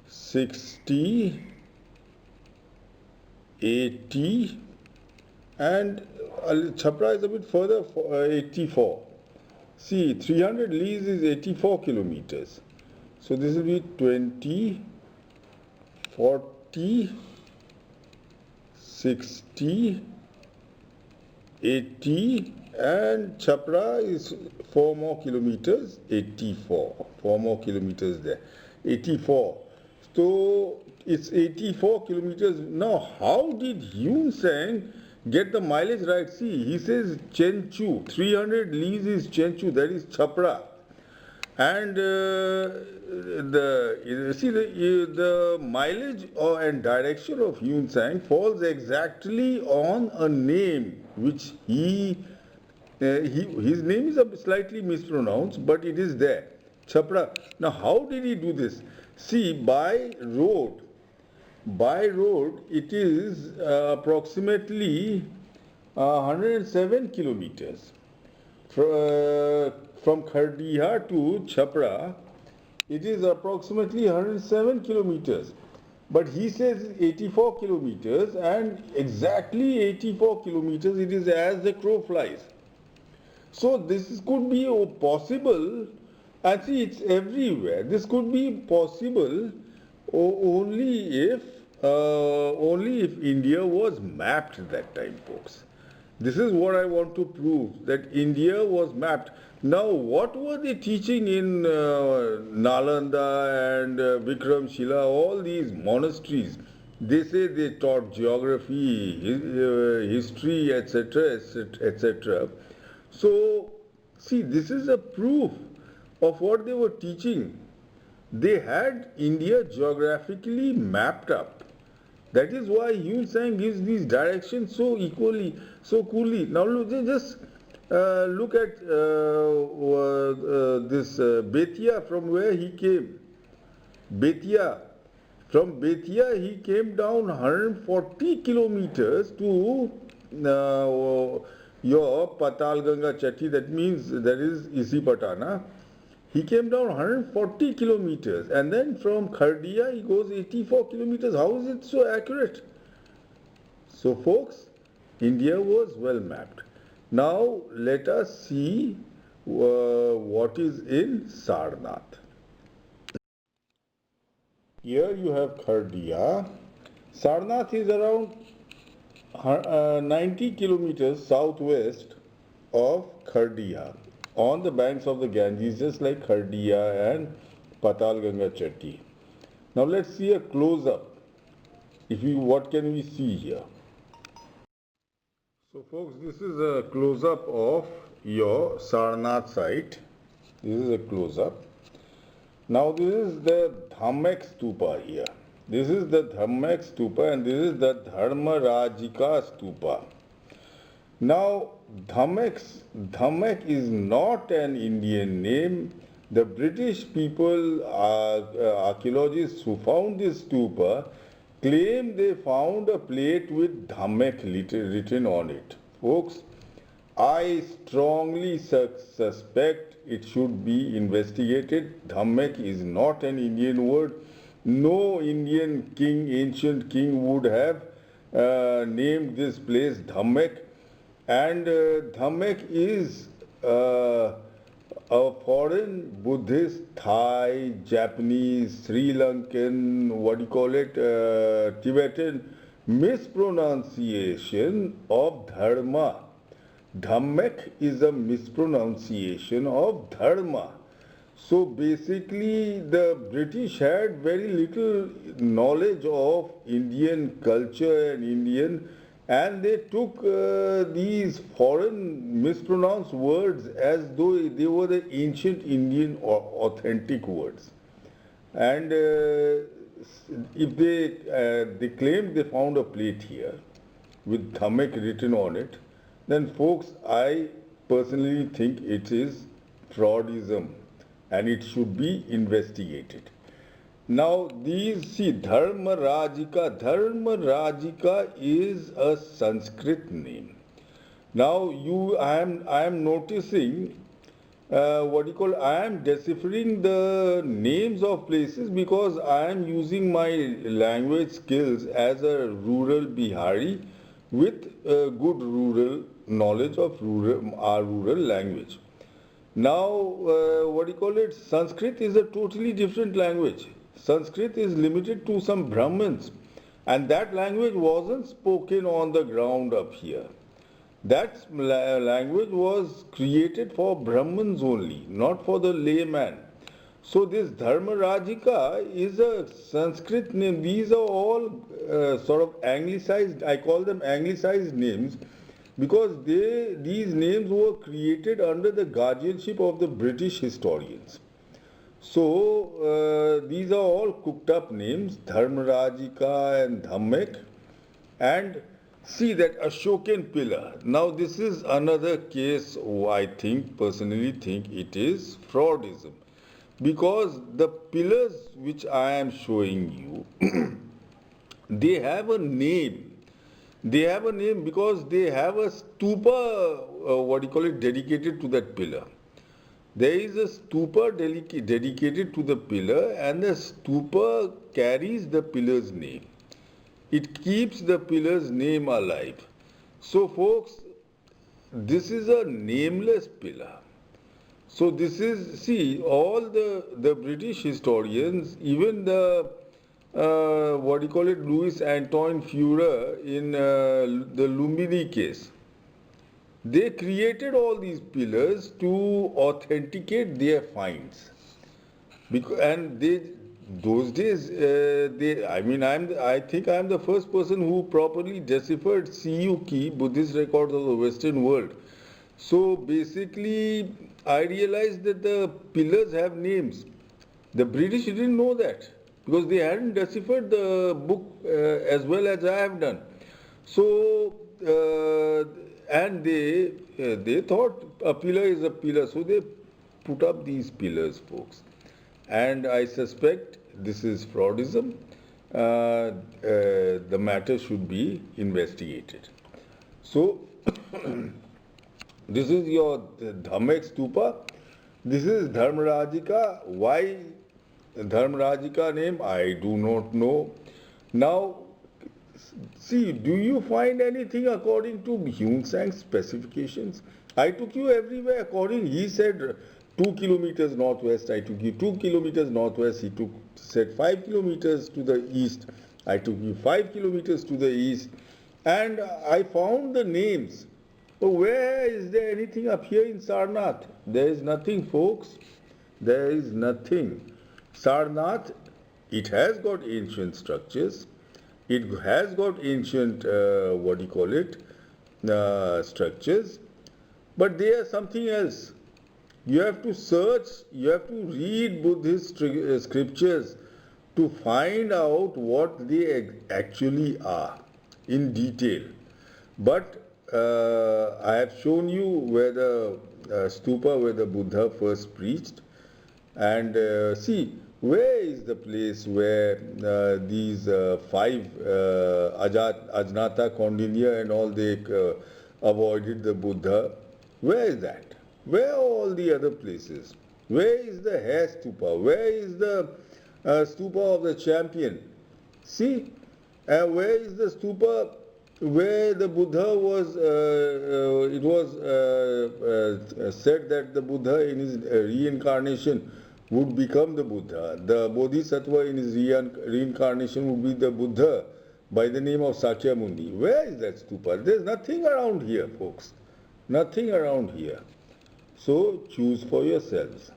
60, 80, and Chhapra is a bit further, 84. See, 300 leagues is 84 kilometers. So this will be 20, 40, 60, 80, and Chhapra is 4 more kilometers, 84. 4 more kilometers there, 84. So it's 84 kilometers. Now, how did Yun Sang get the mileage right? See, he says Chenchu, 300 leagues is Chenchu, that is Chhapra. And the mileage and direction of Yun Sang falls exactly on a name which his name is slightly mispronounced, but it is there. Chhapra. Now, how did he do this? See, by road, it is approximately 107 kilometers. From Khardiha to Chhapra, it is approximately 107 kilometers. But he says 84 kilometers, and exactly 84 kilometers it is as the crow flies. So this could be possible, and see, it's everywhere. This could be possible only if India was mapped that time, folks. This is what I want to prove, that India was mapped. Now, what were they teaching in Nalanda and Vikramshila, all these monasteries? They say they taught geography, history, etc., etc., etc. So, see, this is a proof of what they were teaching. They had India geographically mapped up. That is why Yun Sang gives these directions so equally, so coolly. Now just look at this Betia, from where he came. Betia. From Betia he came down 140 kilometers to your Patalganga Chatti, that means that is Isi Patana. He came down 140 kilometers, and then from Khardiya he goes 84 kilometers. How is it so accurate? So folks, India was well mapped. Now let us see what is in Sarnath. Here you have Khardiya. Sarnath is around 90 kilometers southwest of Khardiya, on the banks of the Ganges, just like Khardiya and Patalganga Chatti. Now let's see a close-up. What can we see here? So folks, this is a close-up of your Sarnath site. This is a close-up. Now this is the Dhammek Stupa here. This is the Dhammek Stupa, and this is the Dharmarajika Stupa. Now, Dhammek is not an Indian name. The British people, archaeologists who found this stupa, claim they found a plate with Dhammek written on it. Folks, I strongly suspect it should be investigated. Dhammek is not an Indian word. No Indian king, ancient king, would have named this place Dhammek. And Dhammek is a foreign Buddhist, Thai, Japanese, Sri Lankan, Tibetan mispronunciation of Dharma. Dhammek is a mispronunciation of Dharma. So basically the British had very little knowledge of Indian culture and they took these foreign mispronounced words as though they were the ancient Indian or authentic words. And if they claimed they found a plate here with Dhammek written on it, then folks, I personally think it is fraudism and it should be investigated. Now Dharmarajika is a Sanskrit name. Now I am noticing I am deciphering the names of places because I am using my language skills as a rural Bihari with good rural knowledge of our rural language. Now Sanskrit is a totally different language. Sanskrit is limited to some Brahmins, and that language wasn't spoken on the ground up here. That language was created for Brahmins only, not for the layman. So this Dharmarajika is a Sanskrit name. These are all sort of anglicized, I call them anglicized names, because these names were created under the guardianship of the British historians. So these are all cooked up names, Dharmarajika and Dhammek. And see that Ashokan pillar. Now this is another case I personally think it is fraudism. because the pillars which I am showing you, they have a name. They have a name because they have a stupa, dedicated to that pillar. There is a stupa dedicated to the pillar, and the stupa carries the pillar's name. It keeps the pillar's name alive. So, folks, this is a nameless pillar. So this is, see, all the British historians, even the Louis Antoine Fuhrer in the Lumbini case, they created all these pillars to authenticate their finds. And those days, I think I'm the first person who properly deciphered Siyuki, Buddhist records of the Western world. So basically, I realized that the pillars have names. The British didn't know that because they hadn't deciphered the book as well as I have done. So, and they thought a pillar is a pillar, so they put up these pillars, folks. And I suspect this is fraudism. The matter should be investigated. So, this is your Dhammek Stupa. This is Dharmarajika. Why Dharmarajika name? I do not know. Now, see, do you find anything according to Hyun Sang's specifications? I took you everywhere according, he said 2 kilometers northwest, I took you 2 kilometers northwest, he said 5 kilometers to the east, I took you 5 kilometers to the east, and I found the names. So where is there anything up here in Sarnath? There is nothing, folks. There is nothing. Sarnath, it has got ancient structures. It has got ancient, structures. But they are something else. You have to search, you have to read Buddhist scriptures to find out what they actually are in detail. But I have shown you where the stupa where the Buddha first preached, and see, where is the place where these 5 Ajnata, Kaundinya and all, they avoided the Buddha? Where is that? Where are all the other places? Where is the hair stupa? Where is the stupa of the champion? See, where is the stupa where the Buddha was, it was said that the Buddha in his reincarnation would become the Buddha. The Bodhisattva in his reincarnation would be the Buddha by the name of Sakyamuni. Where is that stupa? There's nothing around here, folks. Nothing around here. So choose for yourselves.